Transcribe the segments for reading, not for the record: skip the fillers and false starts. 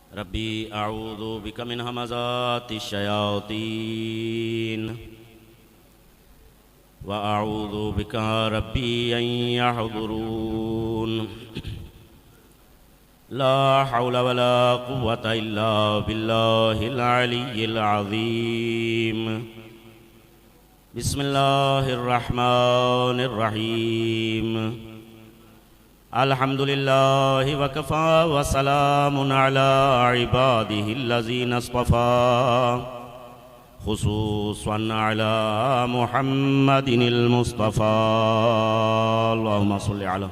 रब्बी अऊज़ु बिका मिन हमाज़ातिश शयातीन व अऊज़ु बिका रब्बी अन यहज़ुरून। ला हौला वला कुव्वता इल्ला बिल्लाहिल अलिय्यिल अज़ीम। बिस्मिल्लाहिर रहमानिर रहीम। अल्हम्दुलिल्लाहि वकफ़ा व सलामुन अला इबादिहिल्लज़ीना इस्तफ़ा खुसूसन अला मुहम्मदिनिल मुस्तफ़ा। अल्लाहुम्मा सल्लि अला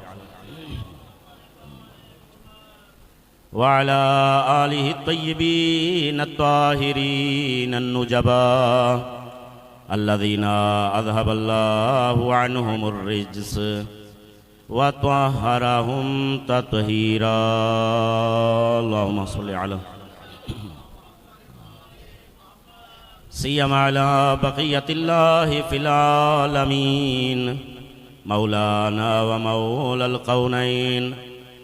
व अला आलिहि तय्यिबीन अत्ताहिरीन अन्नुजबा अल्लज़ीना अज़हबल्लाहु अन्हुमुर रिज्स व त्वहरहुम तत्हीरा। अल्लाहुम्मा सल्लि अला सिय्यमा अला बक़ियतिल्लाहि फिल आलमीन मौलाना व मौलल कौनैन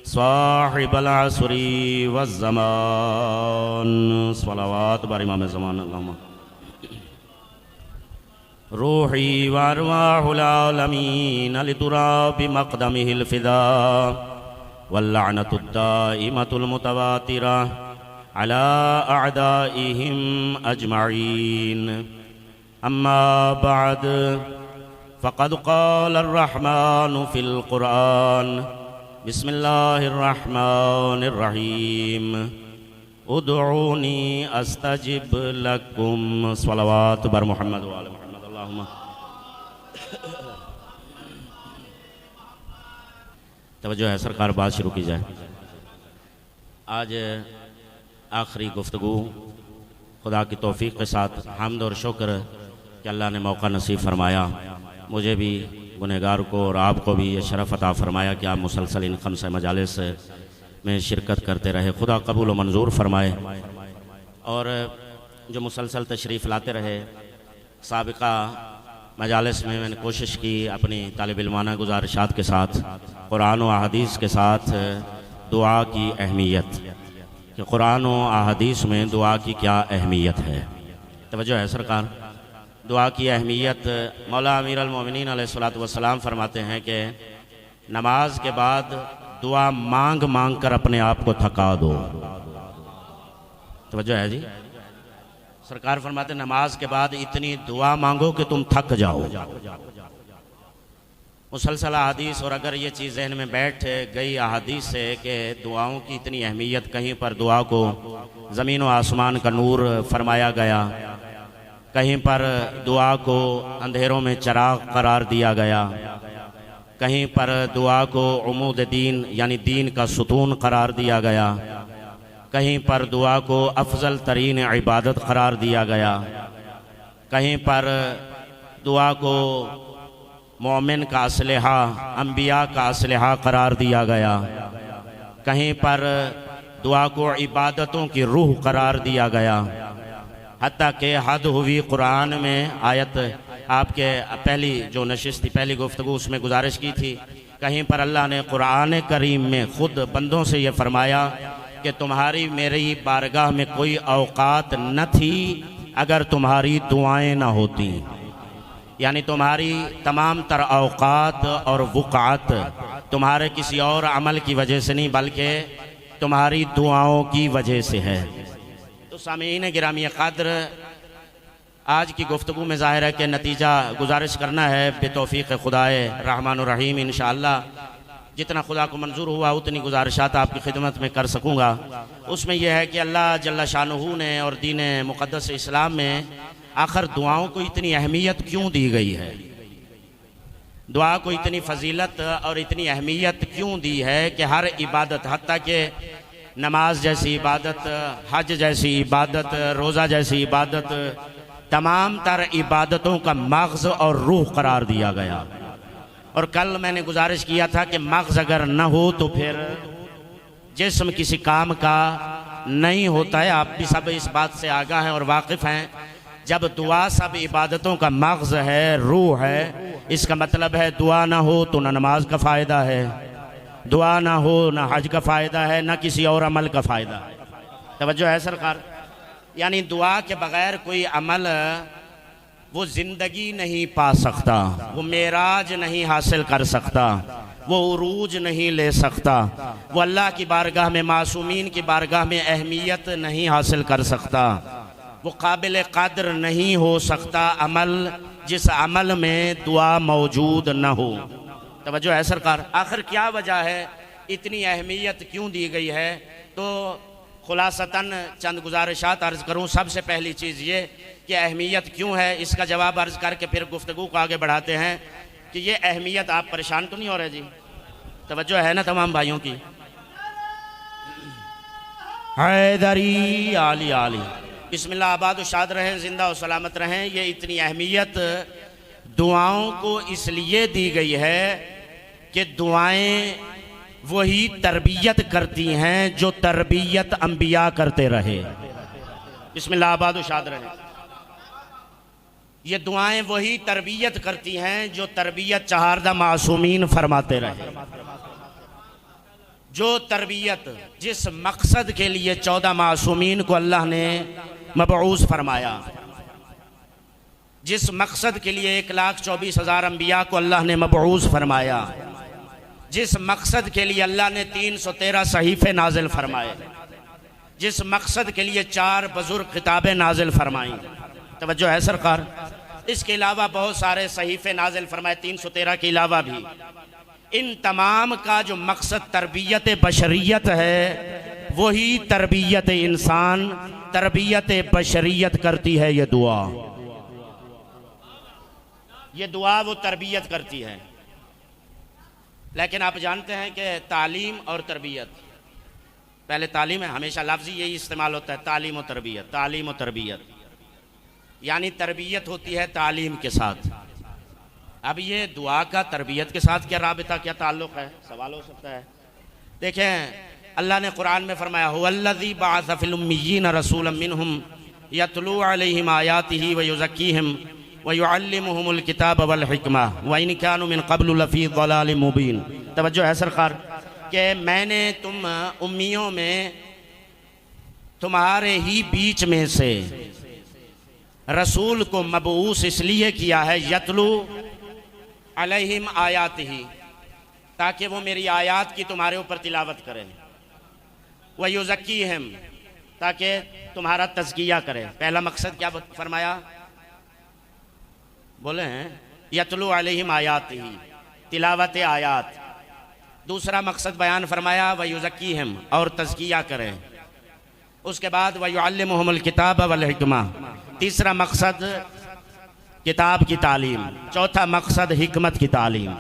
साहिबल असरी वज़्ज़मान। सलावत बर इमाम ज़मान। अल्लाहुम्मा रूही व अरवाहुल आलमीन लितुराबि मक़दमिहिल फ़िदा वल्लअनतुद दाइमतुल मुतवातिरा अला अअदाइहिम अजमईन। अम्मा बअद फ़क़द क़ालर रहमानु फ़िल क़ुरआन बिस्मिल्लाहिर रहमानिर रहीम उदऊनी अस्तजिब लकुम। सलावत बर मुहम्मद व आले मुहम्मद। अल्लाहुम्मा तवज्जो है सरकार, बात शुरू की जाए। आज आखिरी गुफ्तगू खुदा की तौफीक के साथ हम्द और शुक्र कि अल्लाह ने मौका नसीब फरमाया, मुझे भी गुनहगार को और आपको भी ये शरफ़ अता फरमाया कि आप मुसलसल इन खम्स मजालिस में शिरकत करते रहे। खुदा कबूल व मंजूर फरमाए और जो मुसलसल तशरीफ़ लाते रहे। साबिका मजालिस में मैंने कोशिश की अपनी तालिब इल्माना गुज़ारिशात के साथ कुरान व अहादीस के साथ दुआ की अहमियत, कि कुरान व अहादीस में दुआ की क्या अहमियत है। तवज्जो है सरकार, दुआ की अहमियत मौला अमीर अल-मोमिनीन अलैहिस्सलातु वस्सलाम फरमाते हैं कि नमाज के बाद दुआ मांग मांग कर अपने आप को थका दो। तवज्जो है जी, सरकार फरमाते नमाज के बाद इतनी दुआ मांगो कि तुम थक जाओ। मुसलसल अहादीस, और अगर ये चीज़ जहन में बैठ गई अहादीस से कि दुआओं की इतनी अहमियत, कहीं पर दुआ को ज़मीन व आसमान का नूर फरमाया गया, कहीं पर दुआ को अंधेरों में चिराग करार दिया गया, कहीं पर दुआ को उमूद दीन यानी दीन का सुतून करार दिया गया, कहीं पर दुआ को अफजल तरीन इबादत करार दिया गया, कहीं पर दुआ को मोमिन का असलहा, अम्बिया का असलहा करार दिया गया, कहीं पर दुआ को इबादतों की रूह करार दिया गया। हत्ता के हद हुई कुरान में आयत, आपके पहली जो नशिस्त थी, पहली गुफ्तगू, उसमें गुजारिश की थी, कहीं पर अल्लाह ने कुरान करीम में खुद बंदों से ये फरमाया कि तुम्हारी मेरी बारगाह में कोई औकात न थी अगर तुम्हारी दुआएं ना होती। यानी तुम्हारी तमाम तर औकात और वक़ात तुम्हारे किसी और अमल की वजह से नहीं, बल्कि तुम्हारी दुआओं की वजह से है। तो सामीन गिरामी क़द्र, आज की गुफ्तगू में ज़ाहिर है कि नतीजा गुजारिश करना है बेतौफ़ीक़ खुदाए रहमान रहीम। इंशाअल्लाह जितना खुदा को मंजूर हुआ उतनी गुजारिशात आपकी खिदमत में कर सकूँगा। उसमें यह है कि अल्लाह जल्ला शानुहु ने और दीन मुक़द्दस इस्लाम में आखिर दुआओं को इतनी अहमियत क्यों दी गई है, दुआ को इतनी फजीलत और इतनी अहमियत क्यों दी है कि हर इबादत, हत्ता कि नमाज जैसी इबादत, हज जैसी इबादत, रोज़ा जैसी इबादत, तमाम तर इबादतों का मग़ज़ और रूह करार दिया गया। और कल मैंने गुजारिश किया था कि मग़ज़ अगर न हो तो फिर जिस्म किसी काम का नहीं होता है। आप भी सब इस बात से आगाह हैं और वाकिफ़ हैं। जब दुआ सब इबादतों का मग़ज़ है, रूह है, इसका मतलब है दुआ ना हो तो ना नमाज का फ़ायदा है, दुआ ना हो ना हज का फ़ायदा है, ना किसी और अमल का फ़ायदा है। तवज्जो है सरकार। यानी दुआ के बगैर कोई अमल वो ज़िंदगी नहीं पा सकता, वो मेराज नहीं हासिल कर सकता, वो उरूज नहीं ले सकता, वो अल्लाह की बारगाह में, मासूमीन की बारगाह में अहमियत नहीं हासिल कर सकता, वो काबिल कद्र नहीं हो सकता अमल जिस अमल में दुआ मौजूद न हो। तवज्जो है सरकार। आखिर क्या वजह है, इतनी अहमियत क्यों दी गई है? तो खुलासतन चंद गुजारिशात अर्ज़ करूँ। सबसे पहली चीज़ ये कि अहमियत क्यों है, इसका जवाब अर्ज़ करके फिर गुफ्तगू को आगे बढ़ाते हैं कि ये अहमियत, आप परेशान तो नहीं हो रहे जी? तवज्जो है ना तमाम भाइयों की? हैदरी आली आली बिस्मिल्लाह, आबाद व शाद रहें, जिंदा और सलामत रहें। ये इतनी अहमियत दुआओं को इसलिए दी गई है कि दुआएं वही तरबियत करती हैं जो तरबियत अंबिया करते रहे। बिस्मिल्लाह, आबाद व शाद रहें। ये दुआएं वही तरबियत करती हैं जो तरबियत चहारदा मासूमीन फरमाते रहे। जो तरबियत, जिस मकसद के लिए 14 मासूमीन को अल्लाह ने मबऊस फरमाया, जिस मकसद के लिए 1,24,000 अंबिया को अल्लाह ने मबऊस फरमाया, जिस मकसद के लिए अल्लाह ने 313 सहीफ़े नाजिल फरमाए, जिस मकसद के लिए 4 बुजुर्ग किताबें नाजिल फरमाई। तवज्जो है सरकार। इसके अलावा बहुत सारे सहीफ़े नाजिल फरमाए, 313 के अलावा भी। इन तमाम का जो मकसद तरबियत बशरियत है, वही तरबियत इंसान, तरबियत बशरियत करती है। ये दुआ वो तरबियत करती है। लेकिन आप जानते हैं कि तालीम और तरबियत, पहले तालीम है, हमेशा लफ्ज़ यही इस्तेमाल होता है, तालीम और तरबियत, तालीम और तरबियत। यानी तरबियत होती है तालीम के साथ। अब ये दुआ का तरबियत के साथ क्या राबिता, क्या ताल्लुक़ है, सवाल हो सकता है। देखें, अल्लाह ने कुरान में फरमाया, हुवल्लज़ी बअस फ़िल उम्मिय्यीन रसूलन मिनहुम यतलू अलैहिम आयातिही व युज़क्कीहिम व युअल्लिमुहुमुल किताब वल हिकमा व इन कानू मिन क़ब्लु लफ़ी ज़लालिम मुबीन। तवज्जो है सरकार कि मैंने तुम उम्मियों में तुम्हारे ही बीच में से रसूल को मबऊस इसलिए किया है, यतलू अलैहिम आयातिही, ताकि वो मेरी आयात की तुम्हारे ऊपर तिलावत करें, व युज़क्कीहिम, ताकि तुम्हारा तज़किया करें। पहला मकसद क्या फरमाया, बोले हैं, यतलू अलैहिम आयातिही, तिलावत आयात। दूसरा मकसद बयान फरमाया, व युज़क्कीहिम, और तज़किया करें। उसके बाद व युअल्लिमुहुमुल किताब वल हिकमा, तीसरा मकसद किताब की तालीम, चौथा मकसद हिकमत की तालीम।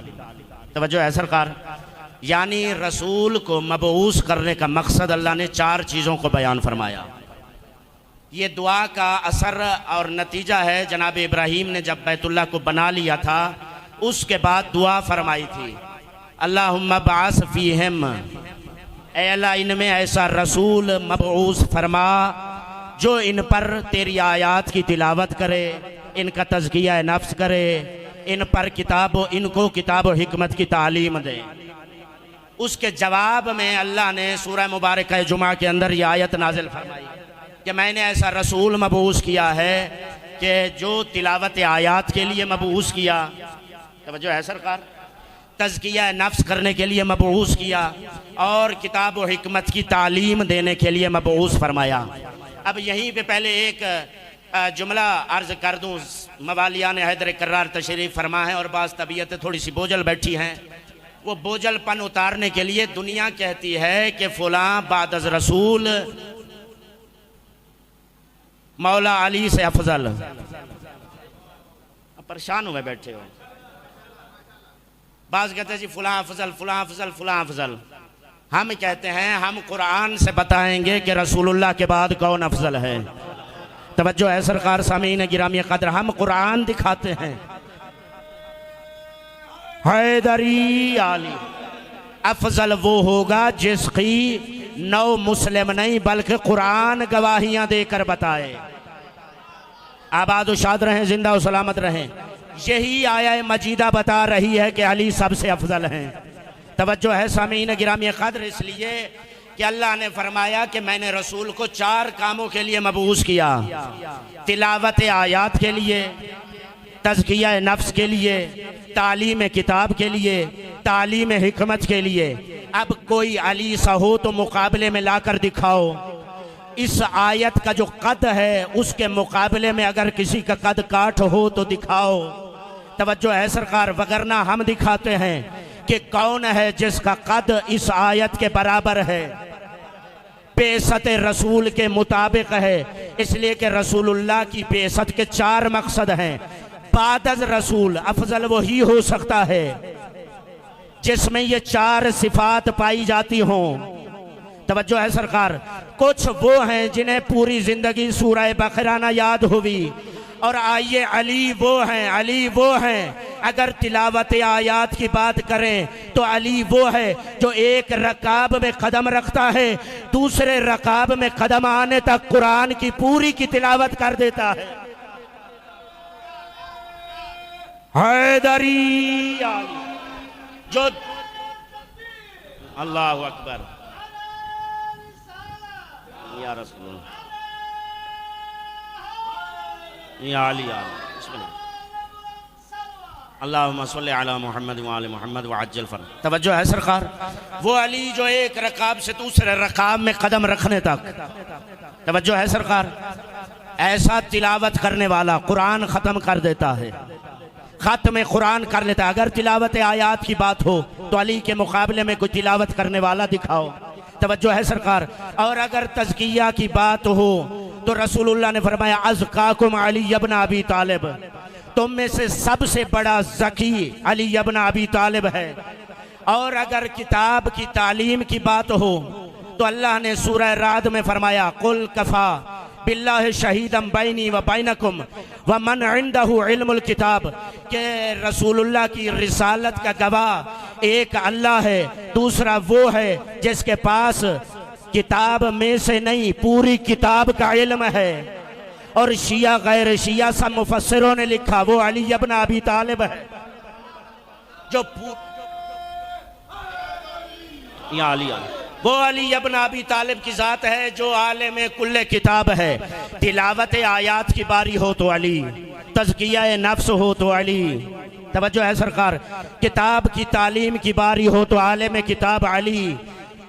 तवज्जो है सरकार। यानी रसूल को मबऊस करने का मकसद अल्लाह ने 4 चीज़ों को बयान फरमाया। ये दुआ का असर और नतीजा है। जनाब इब्राहीम ने जब बैतुल्लाह को बना लिया था, उसके बाद दुआ फरमाई थी, अल्लाहुम्मा बअस फ़ीहिम, ऐ अल्लाह इनमें ऐसा रसूल मबऊस फरमा जो इन पर तेरी आयात की तिलावत करे, इनका तज़किया नफ्स करे, इन पर इनको किताब और हिकमत की तालीम दे। उसके जवाब में अल्लाह ने सूरह मुबारक जुमा के अंदर ये आयत नाजिल फरमाई कि मैंने ऐसा रसूल मबऊस किया है कि जो तिलावत आयात के लिए मबऊस किया, तवज्जो है सरकार, तज़किया नफ्स करने के लिए मबऊस किया, और किताब और हिकमत की तालीम देने के लिए मबऊस फरमाया। अब यहीं पे पहले एक जुमला अर्ज़ कर दूँ। मवालिया ने हैदर करार तशरीफ़ फरमा है और बाज़ तबीयतें थोड़ी सी बोझल बैठी हैं। वो बोझलपन उतारने के लिए दुनिया कहती है कि फ़लाँ बाद अज़ रसूल मौला अली से अफजल। परेशान हुए बैठे हो। बाज़ कहते हैं जी फ़लाँ अफजल, फ़लाँ अफजल, फ़लाँ अफजल। हम कहते हैं हम कुरान से बताएंगे कि रसूलुल्लाह के बाद कौन अफजल है। तवज्जो है सरकार, सामीन गिरामी कदर, हम कुरान दिखाते हैं। हैदरी आली, अफजल वो होगा जिसकी 9 मुस्लिम नहीं बल्कि कुरान गवाहियां देकर बताए। आबाद व शाद रहें, जिंदा व सलामत रहें। यही आया मजीदा बता रही है कि अली सबसे अफजल हैं। तवज्जो है सामीन गिरामी कदर, इसलिए कि अल्लाह ने फरमाया कि मैंने रसूल को 4 कामों के लिए मबूस किया, तिलावत आयात के लिए, तज़किया नफ्स के लिए, तालीम किताब के लिए, तालीम हिकमत के लिए। अब कोई अली सा हो तो मुकाबले में लाकर दिखाओ। इस आयत का जो कद है उसके मुकाबले में अगर किसी का कद काठ हो तो दिखाओ। तवज्जो है सरकार, वगरना हम दिखाते हैं कि कौन है जिसका कद इस आयत के बराबर है, बेसत रसूल के मुताबिक है। इसलिए कि रसूलुल्लाह की बेसत के 4 मकसद हैं। बादज़ रसूल अफजल वही हो सकता है जिसमें ये 4 सिफात पाई जाती हों। तवज्जो है सरकार, कुछ वो हैं जिन्हें पूरी जिंदगी सूरह बकरा ना याद हुई, और आइए अली वो हैं अगर तिलावत आयात की बात करें तो अली वो है जो एक रकाब में कदम रखता है, दूसरे रकाब में कदम आने तक कुरान की पूरी की तिलावत कर देता है। हैदरी जो अल्लाह अकबर या रसूल या अली अल्लाहुम्मा सल्ली अला मुहम्मद व आले मुहम्मद व अज्जल फर। तवज्जो है सरकार, वो अली जो एक रकाब से दूसरे रकाब में कदम रखने तक, तवज्जो है सरकार, ऐसा तिलावत करने वाला कुरान ख़त्म कर देता है, ख़त्म कुरान कर लेता है। अगर तिलावत आयात की बात हो तो अली के मुकाबले में कोई तिलावत करने वाला दिखाओ। तवज्जो है सरकार, और अगर तज़किया की बात हो तो रसूलुल्लाह ने फरमाया अज़काकुम अली इब्न अबी तालिब, तुम में से सबसे बड़ा ज़की अली इब्न अबी तालिब है। और अगर किताब की तालीम की बात हो तो अल्लाह ने सूरह राद में फरमाया कुल कफ़ा बिल्लाहि शहीदम बैनी व बैनकुम व मन इंदहु इल्मुल किताब, के रसूलुल्लाह की रिसालत का गवाह एक अल्लाह है, दूसरा वो है जिसके पास किताब में से नहीं पूरी किताब का इल्म है। और शिया गैर शिया सब मुफस्सिरों ने लिखा वो अली इब्न अबी तालिब है जो या अली वो अली इब्न अबी तालिब की ज़ात है जो आलिम कुल्ले किताब है। तिलावत आयात की बारी हो तो अली, तज़किया नफ्स हो तो अली। तवज्जो है सरकार, किताब की तालीम की बारी हो तो आलिम किताब अली।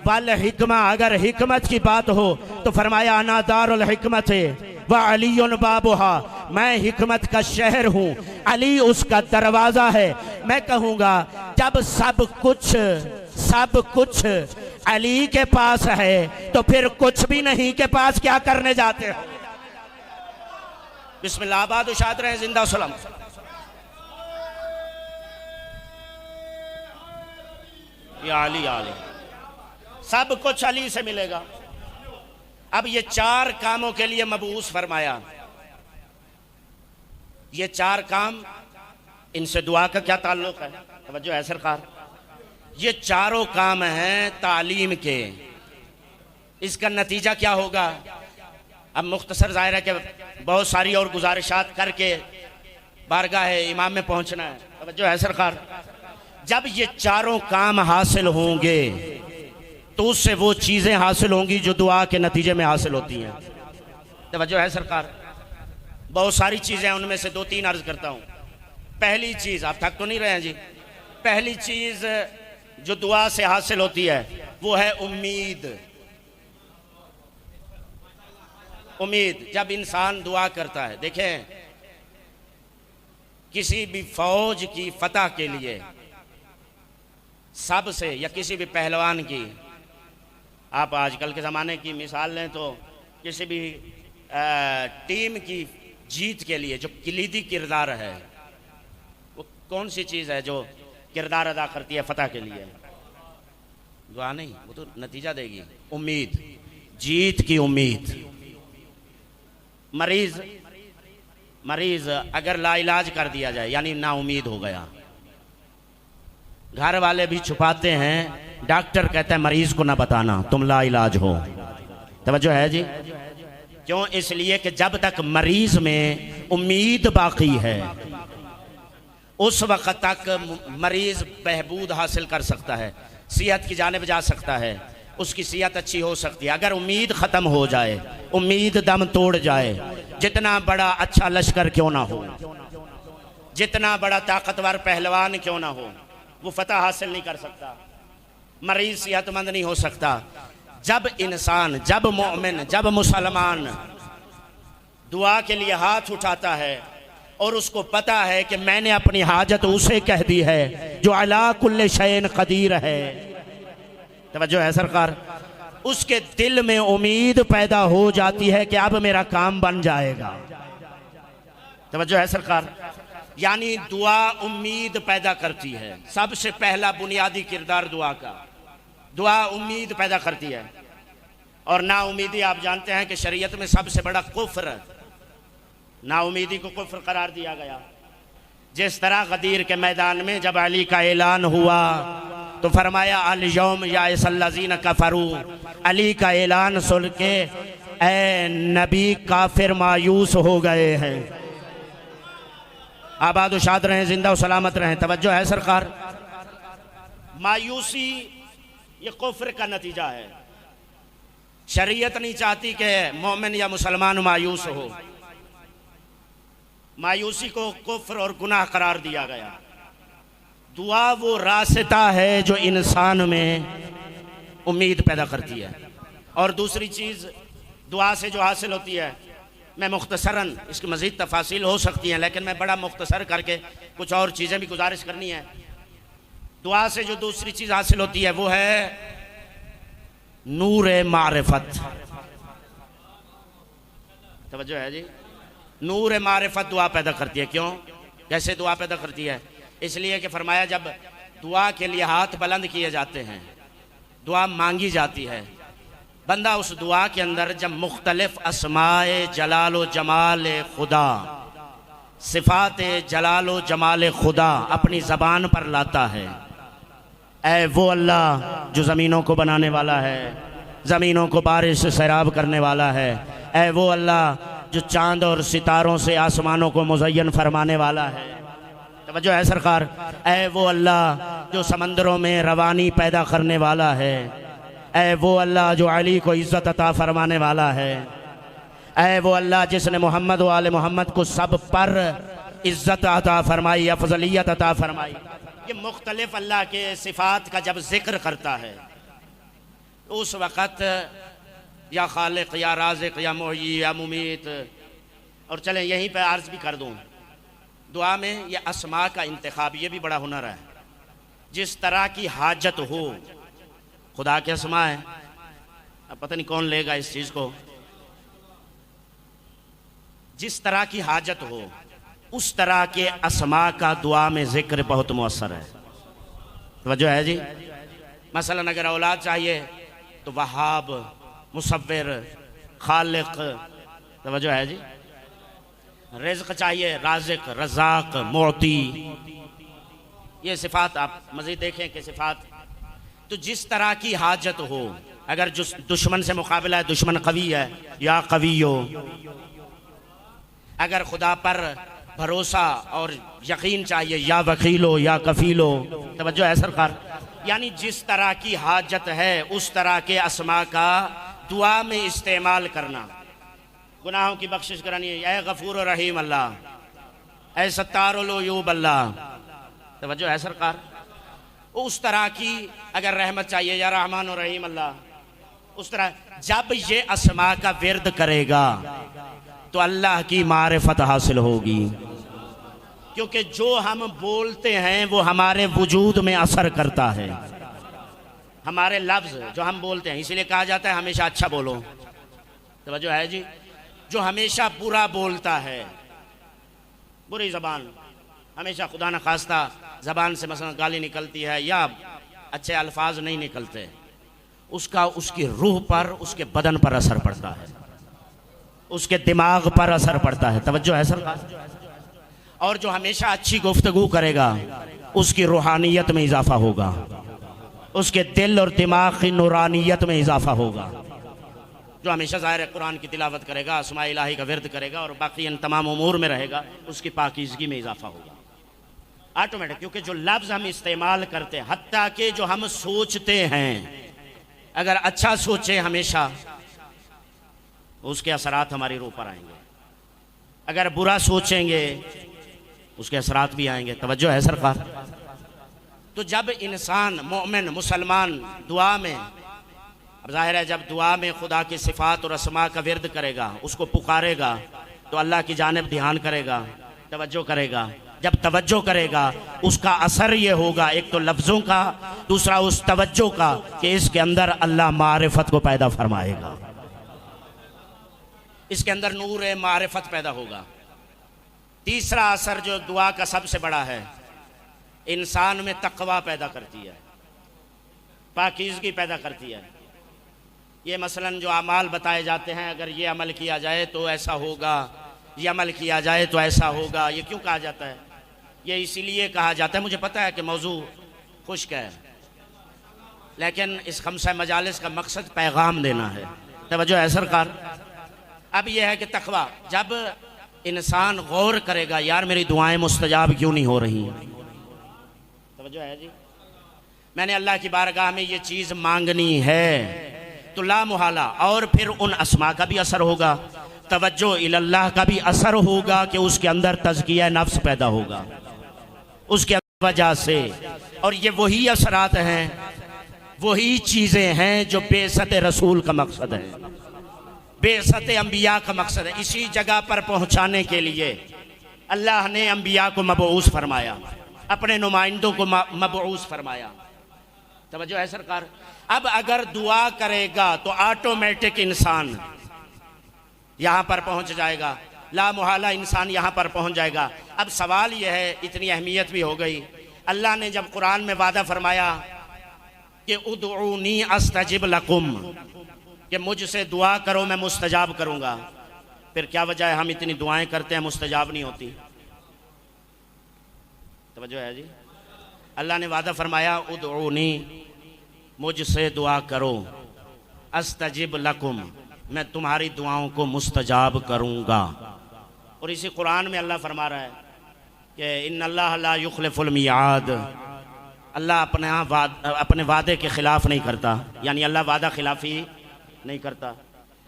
वल हिकमा, अगर हिकमत की बात हो तो फरमाया अना दारुल हिकमत व अलीयुन बाबुहा, मैं हिकमत का शहर हूँ, अली उसका दरवाज़ा है। मैं कहूँगा जब सब कुछ अली के पास है तो फिर कुछ भी नहीं के पास क्या करने जाते हो। बिस्मिल्लाह, आबाद उशाद रहे, जिंदा सलाम। या अली सब कुछ अली से मिलेगा। अब ये 4 कामों के लिए मबूस फरमाया। ये 4 काम, इनसे दुआ का क्या ताल्लुक है? तवज्जो है सरकार, ये चारों काम हैं तालीम के। इसका नतीजा क्या होगा? अब मुख्तसर ज़ाहिर है कि बहुत सारी और गुजारिशात करके बारगाह इमाम में पहुंचना है। तवज्जो है सरकार, जब ये चारों काम हासिल होंगे तो उससे वो चीज़ें हासिल होंगी जो दुआ के नतीजे में हासिल होती हैं। तवज्जो है सरकार, बहुत सारी चीज़ें, उनमें से 2-3 अर्ज करता हूँ। पहली चीज़, आप थक तो नहीं रहे हैं जी, पहली चीज़ जो दुआ से हासिल होती है वो है उम्मीद। उम्मीद, जब इंसान दुआ करता है, देखें किसी भी फौज की फतह के लिए सबसे, या किसी भी पहलवान की, आप आजकल के ज़माने की मिसाल लें तो किसी भी टीम की जीत के लिए जो कलीदी किरदार है वो कौन सी चीज़ है जो किरदार अदा करती है फतह के लिए? दुआ नहीं, वो तो नतीजा देगी। उम्मीद, जीत की उम्मीद। मरीज अगर लाइलाज कर दिया जाए यानी ना उम्मीद हो गया, घर वाले भी छुपाते हैं, डॉक्टर कहता है मरीज को ना बताना, तुम लाइलाज हो। तवज्जो है जी, क्यों? इसलिए कि जब तक मरीज में उम्मीद बाकी है उस वक्त तक मरीज बहबूद हासिल कर सकता है, सेहत की जानिब जा सकता है। उसकी सेहत अच्छी हो सकती है। अगर उम्मीद ख़त्म हो जाए, उम्मीद दम तोड़ जाए, जितना बड़ा अच्छा लश्कर क्यों ना हो, जितना बड़ा ताकतवर पहलवान क्यों ना हो, वो फतह हासिल नहीं कर सकता, मरीज सेहतमंद नहीं हो सकता। जब इंसान, जब मोमिन, जब मुसलमान दुआ के लिए हाथ उठाता है और उसको पता है कि मैंने अपनी हाजत उसे कह दी है जो अला कुल्ले शैन कदीर है, तवज्जो है सरकार, उसके दिल में उम्मीद पैदा हो जाती है कि अब मेरा काम बन जाएगा। तवज्जो है सरकार, यानी दुआ उम्मीद पैदा करती है। सबसे पहला बुनियादी किरदार दुआ का, दुआ उम्मीद पैदा करती है। और नाउमीदी आप जानते हैं कि शरीयत में सबसे बड़ा कुफ्र, नाउमीदी को कुफ्र करार दिया गया। जिस तरह गदीर के मैदान में जब अली का ऐलान हुआ तो फरमाया अल यौम याइसल्लज़ीन कफरू, अली का ऐलान सुन के ए नबी काफिर मायूस हो गए हैं। आबाद शाद रहें, जिंदा सलामत रहें। तवज्जो है सरकार, मायूसी ये कुफ्र का नतीजा है। शरीयत नहीं चाहती कि मोमिन या मुसलमान मायूस हो, मायूसी को कुफ्र और गुनाह करार दिया गया। दुआ वो रास्ता है जो इंसान में उम्मीद पैदा करती है। और दूसरी चीज़ दुआ से जो हासिल होती है, मैं मुख्तसरन, इसकी मज़ीद तफासिल हो सकती हैं लेकिन मैं बड़ा मुख्तसर करके कुछ और चीज़ें भी गुजारिश करनी है। दुआ से जो दूसरी चीज़ हासिल होती है वो है नूर मारिफत। तवज्जो है जी, नूर मारिफत दुआ पैदा करती है। क्यों, कैसे दुआ पैदा करती है? इसलिए कि फरमाया जब दुआ के लिए हाथ बुलंद किए जाते हैं, दुआ मांगी जाती है, बंदा उस दुआ के अंदर जब मुख्तलिफ अस्माए जलालो जमाल खुदा, सिफात जलालो जमाल खुदा अपनी ज़बान पर लाता है, ऐ वो अल्लाह जो ज़मीनों को बनाने वाला है, ज़मीनों को बारिश से सैराब करने वाला है, ऐ वो अल्लाह जो चांद और सितारों से आसमानों को मुज़य्यन फरमाने वाला है। तवज्जो है सरकार, ऐ वो अल्लाह जो समंदरों में रवानी पैदा करने वाला है, ऐ वो अल्लाह जो अली को इज़्ज़त अता फरमाने वाला है, ऐ वो अल्लाह जिसने मोहम्मद व आले मोहम्मद को सब पर इज़्ज़त अता फरमाई, अफजलियत अता फरमाई। ये मुख्तलिफ अल्लाह के सिफ़ात का जब जिक्र करता है उस वक़्त या खालिक या राज़िक या मुहय्यी या मुमीत, और चलें यहीं पर अर्ज़ भी कर दूँ, दुआ में ये अस्मा का इंतखाब ये भी बड़ा हुनर है। जिस तरह की हाजत हो, खुदा के अस्मा है, अब पता नहीं कौन लेगा इस चीज़ को, जिस तरह की हाजत हो उस तरह के अस्मा का दुआ में जिक्र बहुत मुअस्सर है। तवज्जो है जी, मसलन अगर औलाद चाहिए तो वहाब, मुसव्विर, खालिक, तवज्जो है जी, रिज़्क़ चाहिए राज़िक, रज़ाक, मुअती, ये सिफ़ात आप मज़ीद देखें कि सिफ़ात तो जिस तरह की हाजत हो, अगर जो दुश्मन से मुकाबला है, दुश्मन कवी है या कवी हो, अगर खुदा पर भरोसा और यकीन चाहिए या वकीलो या कफीलो। तवज्जो है सरकार, यानी जिस तरह की हाजत है उस तरह के अस्मा का दुआ में इस्तेमाल करना। गुनाहों की बख्शिश करानी है, ऐ गफूर रहीम अल्लाह, ऐ सत्तारुल उयूब अल्लाह। तवज्जो है सरकार, उस तरह की अगर रहमत चाहिए या रहमान और रहीम अल्लाह, उस तरह जब ये अस्मा का विर्द करेगा तो अल्लाह की मारिफत हासिल होगी। क्योंकि जो हम बोलते हैं वो हमारे वजूद में असर करता है, हमारे लफ्ज़ जो हम बोलते हैं, इसलिए कहा जाता है हमेशा अच्छा बोलो। तवज्जो है जी, जो हमेशा बुरा बोलता है, बुरी ज़बान, हमेशा खुदा न खास्ता ज़बान से मसलन गाली निकलती है या अच्छे अल्फाज नहीं निकलते, उसका उसकी रूह पर, उसके बदन पर असर पड़ता है, उसके दिमाग पर असर पड़ता है। तवज्जो है सरकार, और जो हमेशा अच्छी गुफ्तगू करेगा उसकी रूहानियत में इजाफा होगा, उसके दिल और दिमाग की नूरानियत में इजाफा होगा। जो हमेशा ज़ाहिर कुरान की तिलावत करेगा, अस्मा इलाही का विर्द करेगा और बाकी इन तमाम उमूर में रहेगा, उसकी पाकीज़गी में इजाफा होगा ऑटोमेटिक। क्योंकि जो लफ्ज़ हम इस्तेमाल करते हैं, हत्ता कि जो हम सोचते हैं, अगर अच्छा सोचे हमेशा उसके असरात हमारी रूह पर आएंगे, अगर बुरा सोचेंगे उसके असरात भी आएंगे। तवज्जो है सरकार। तो जब इंसान मोमिन मुसलमान दुआ में, अब जाहिर है जब दुआ में खुदा की सिफात और अस्मा का विर्द करेगा, उसको पुकारेगा तो अल्लाह की जानिब ध्यान करेगा, तवज्जो करेगा। जब तवज्जो करेगा उसका असर ये होगा, एक तो लफ्ज़ों का, दूसरा उस तवज्जो का कि इसके अंदर अल्लाह मारिफत को पैदा फरमाएगा, इसके अंदर नूर मारिफत पैदा होगा। तीसरा असर जो दुआ का सबसे बड़ा है, इंसान में तकवा पैदा करती है, पाकीज़गी पैदा करती है। ये मसलन जो अमाल बताए जाते हैं, अगर ये अमल किया जाए तो ऐसा होगा, ये अमल किया जाए तो ऐसा होगा, ये क्यों कहा जाता है? ये इसीलिए कहा जाता है, मुझे पता है कि मौजू खुश्क है, लेकिन इस खमसा मजालिस का मकसद पैगाम देना है। तवज्जो है सरकार। अब यह है कि तकवा, जब इंसान गौर करेगा यार मेरी दुआएं मुस्तजाब क्यों नहीं हो रही, तवज्जो है जी, मैंने अल्लाह की बारगाह में ये चीज़ मांगनी है, तो ला मुहाला, और फिर उन अस्मा का भी असर होगा, तवज्जो इल्लाह का भी असर होगा कि उसके अंदर तज़किया नफ्स पैदा होगा उसके वजह से। और ये वही असरात हैं, वही चीज़ें हैं जो बेसत रसूल का मकसद है, बेसत अंबिया का मकसद है। इसी जगह पर पहुँचाने के लिए अल्लाह ने अंबिया को मबऊस फरमाया, अपने नुमाइंदों को मबऊस फरमाया। तवज्जो है सरकार। अब अगर दुआ करेगा तो ऑटोमेटिक इंसान यहाँ पर पहुँच जाएगा, ला मुहाला इंसान यहाँ पर पहुँच जाएगा। अब सवाल यह है, इतनी अहमियत भी हो गई, अल्लाह ने जब कुरान में वादा फरमाया कि उदऊनी अस्तजिब लकुम, कि मुझसे दुआ करो मैं मुस्तजाब करूँगा, फिर क्या वजह है हम इतनी दुआएं करते हैं मुस्तजाब नहीं होती? तवज्जो है जी। अल्लाह ने वादा फरमाया उदऊनी, मुझसे दुआ करो, अस्तजिब लकुम, मैं तुम्हारी दुआओं को मुस्तजाब करूँगा। और इसी कुरान में अल्लाह फरमा रहा है कि इन्नल्लाह ला युखलिफुल मियाद, अल्लाह अपने वादे के ख़िलाफ़ नहीं करता, यानी अल्लाह वादा खिलाफ़ी नहीं करता।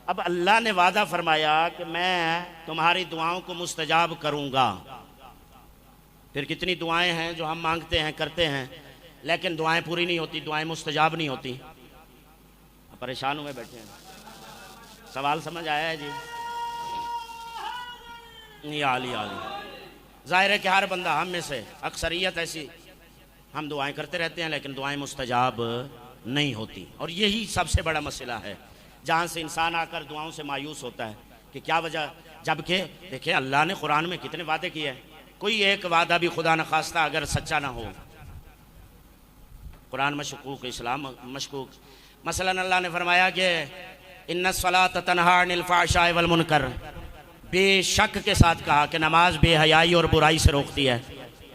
अब अल्लाह ने वादा फरमाया कि मैं तुम्हारी दुआओं को मुस्तजाब करूँगा, फिर कितनी दुआएं हैं जो हम मांगते हैं करते हैं, लेकिन दुआएं पूरी नहीं होती, दुआएं मुस्तजाब नहीं होती। परेशान हुए बैठे हैं। सवाल समझ आया है जी? नहीं आली आली। ज़ाहिर है कि हर बंदा, हम में से अक्सरियत ऐसी, हम दुआएं करते रहते हैं लेकिन दुआएं मुस्तजाब नहीं होती। और यही सबसे बड़ा मसला है जहाँ से इंसान आकर दुआओं से मायूस होता है कि क्या वजह, जबकि देखिए अल्लाह ने कुरान में कितने वादे किए हैं, कोई एक वादा भी खुदा न खास्ता अगर सच्चा ना हो। कुरान मशकूक, इस्लाम मशकूक। मसलन अल्लाह ने फरमाया कि इन्नस्सलात तन्हा अनिल फ़हशाइ वल मुनकर, बेशक के साथ कहा कि नमाज बेहयाई और बुराई से रोकती है।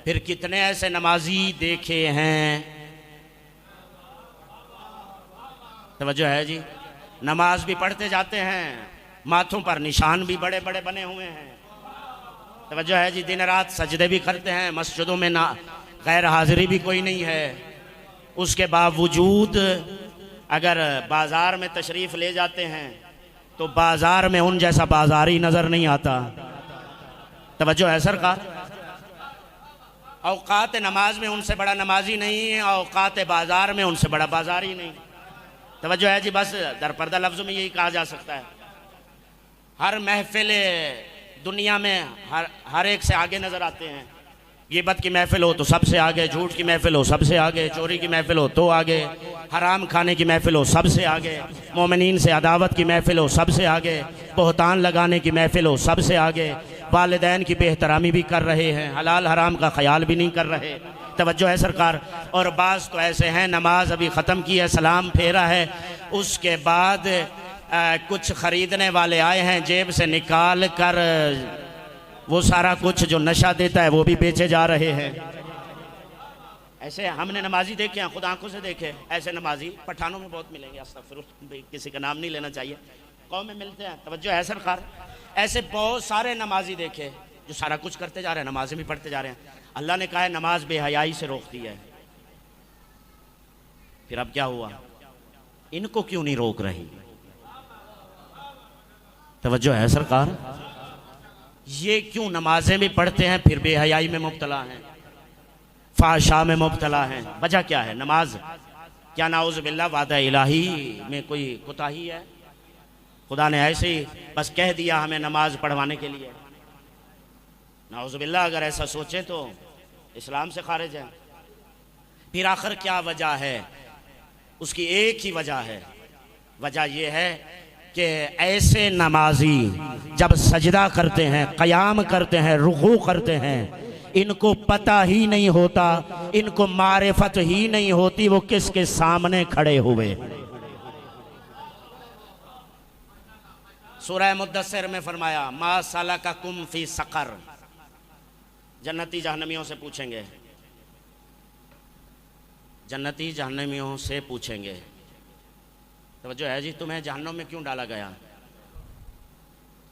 फिर कितने ऐसे नमाजी देखे हैं, तवज्जो है जी, नमाज भी पढ़ते जाते हैं, माथों पर निशान भी बड़े बड़े बने हुए हैं, तवज्जो है जी, दिन रात सजदे भी करते हैं, मस्जिदों में ना गैर हाजिरी भी कोई नहीं है। उसके बावजूद अगर बाज़ार में तशरीफ़ ले जाते हैं तो बाज़ार में उन जैसा बाज़ारी नज़र नहीं आता। तवज्जो है सरकार। औकात नमाज में उनसे बड़ा नमाजी नहीं है, औकात बाज़ार में उनसे बड़ा बाज़ारी नहीं। तवज्जो है जी। बस दरपर्दा लफ्ज़ों में यही कहा जा सकता है, हर महफिल दुनिया में हर एक से आगे नज़र आते हैं। गिबत की महफिल हो तो सबसे आगे, झूठ की महफिल हो सबसे आगे, चोरी की महफिल हो तो आगे, हराम खाने की महफिल हो सबसे आगे, मोमिनीन से अदावत की महफिल हो सबसे आगे, बहतान लगाने की महफिल हो सबसे आगे, वालिदैन की बेहतरामी भी कर रहे हैं, हलाल हराम का ख्याल भी नहीं कर रहे। तवज्जो है सरकार। और बाज़ तो ऐसे हैं, नमाज अभी ख़त्म की है, सलाम फेरा है, उसके बाद कुछ ख़रीदने वाले आए हैं, जेब से निकाल कर वो सारा कुछ जो नशा देता है वो भी बेचे जा रहे हैं। ऐसे हमने नमाजी देखे हैं, खुद आंखों से देखे। ऐसे नमाजी पठानों में बहुत मिलेंगे, अस्तगफिरुल्लाह, किसी का नाम नहीं लेना चाहिए, कौम में मिलते हैं। तवज्जो है सरकार। ऐसे बहुत सारे नमाजी देखे जो सारा कुछ करते जा रहे हैं, नमाजें भी पढ़ते जा रहे हैं। अल्लाह ने कहा है नमाज बेहयाई से रोकती है। फिर अब क्या हुआ? इनको क्यों नहीं रोक रही? तवज्जो है सरकार? ये क्यों नमाजें भी पढ़ते हैं फिर बेहयाई में मुब्तला हैं, फाहशा में मुब्तला हैं? वजह क्या है? नमाज क्या नाउज़ बिल्लाह वादा इलाही में कोई कोताही है? खुदा ने ऐसे ही बस कह दिया हमें नमाज पढ़वाने के लिए? नाउज़ बिल्लाह अगर ऐसा सोचे तो इस्लाम से खारिज है। फिर आखिर क्या वजह है? उसकी एक ही वजह है। वजह यह है कि ऐसे नमाजी जब सजदा करते हैं, क़याम करते हैं, रुकू करते हैं, इनको पता ही नहीं होता, इनको मारिफत ही नहीं होती वो किसके सामने खड़े हुए। सूरह मुद्दस्सिर में फरमाया मा सलककुम फी सक़र। जन्नती जहन्नमियों से पूछेंगे, जन्नती जहन्नमियों से पूछेंगे, तो जो है जी तुम्हें जहन्नम में क्यों डाला गया?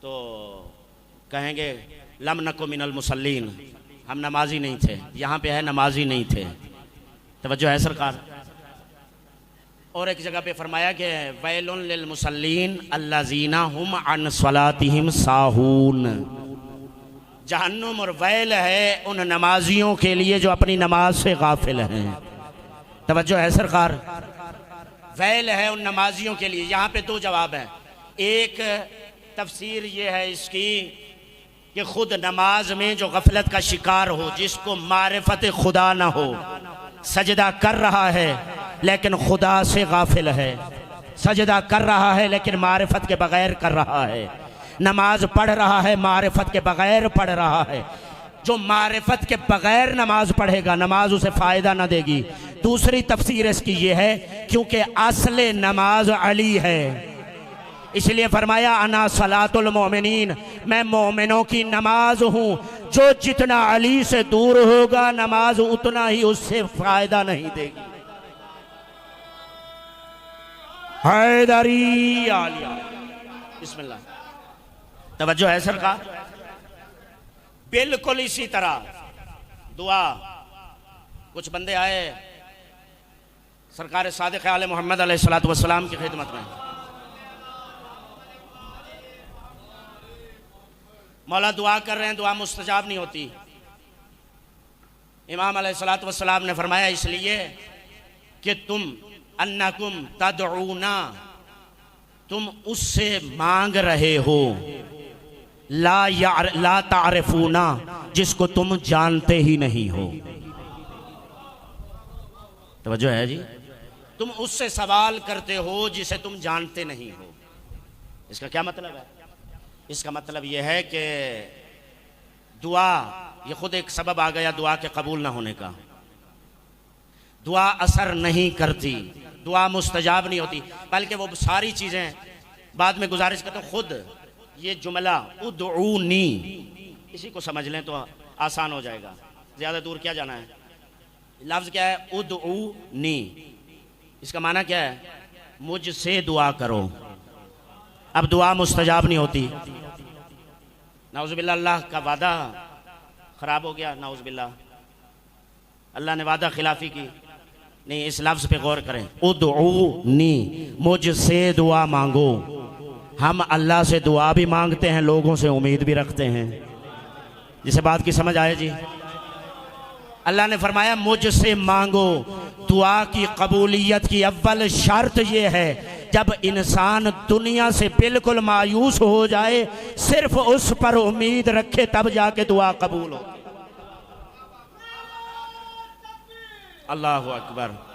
तो कहेंगे लम नको मिनल मुसल्लीन, हम नमाजी नहीं थे। यहाँ पे है नमाजी नहीं थे। तवज्जो है सरकार? और एक जगह पे फरमाया कि वैलुन लिल मुसल्लीन अल्लज़ीना हुम अन सलातिहिम साहून। जहन्नुम और वैल है उन नमाजियों के लिए जो अपनी नमाज से गाफिल हैं। तवज्जो है सरकार? वैल है उन नमाजियों के लिए। यहाँ पे दो जवाब हैं। एक तफसीर ये है इसकी कि खुद नमाज में जो गफलत का शिकार हो, जिसको मारिफत खुदा ना हो, सजदा कर रहा है लेकिन खुदा से गाफिल है, सजदा कर रहा है लेकिन मारिफत के बगैर कर रहा है, नमाज पढ़ रहा है मारिफत के बगैर पढ़ रहा है। जो मारिफत के बगैर नमाज पढ़ेगा नमाज उसे फ़ायदा ना देगी। दूसरी तफसीर इसकी ये है क्योंकि असले नमाज अली है, इसलिए फरमाया अना सलातुल मोमिनीन, मैं मोमिनों की नमाज हूँ। जो जितना अली से दूर होगा नमाज उतना ही उससे फ़ायदा नहीं देगी। हैदरी आलिया बिस्मिल्लाह। तवज्जो है सरकार? बिल्कुल इसी तरह दुआ। कुछ बंदे आए सरकार सादिक़ आले मोहम्मद अलैहिस्सलातु वस्सलाम की खिदमत में, मौला दुआ कर रहे हैं, दुआ मुस्तजाब नहीं होती। इमाम अलैहिस्सलातु वस्सलाम ने फरमाया इसलिए कि तुम अन्नकुम तदऊना, तुम उससे मांग रहे हो, ला तारिफूना, जिसको तुम जानते ही नहीं हो। तवज्जो है जी? तुम उससे सवाल करते हो जिसे तुम जानते नहीं हो। इसका क्या मतलब है? इसका मतलब यह है कि दुआ, ये खुद एक सबब आ गया दुआ के कबूल ना होने का। दुआ असर नहीं करती, दुआ मुस्तजाब नहीं होती, बल्कि वो सारी चीज़ें बाद में गुजारिश करते हो। खुद ये जुमला उदऊनी, इसी को समझ लें तो आसान हो जाएगा। ज़्यादा दूर क्या जाना है? लफ्ज़ क्या है? उदऊनी। इसका माना क्या है? मुझसे दुआ करो। अब दुआ मुस्तजाब नहीं होती। नाउज़ुबिल्लाह, अल्लाह का वादा ख़राब हो गया। नाउज़ुबिल्लाह, अल्लाह ने वादा खिलाफी की। नहीं, इस लफ्ज़ पे गौर करें। उदऊनी, मुझसे दुआ मांगो। हम अल्लाह से दुआ भी मांगते हैं, लोगों से उम्मीद भी रखते हैं। जिसे बात की समझ आए जी? अल्लाह ने फरमाया मुझसे मांगो। दुआ की कबूलियत की अव्वल शर्त यह है जब इंसान दुनिया से बिल्कुल मायूस हो जाए, सिर्फ उस पर उम्मीद रखे, तब जाके दुआ कबूल हो। अल्लाहु अकबर।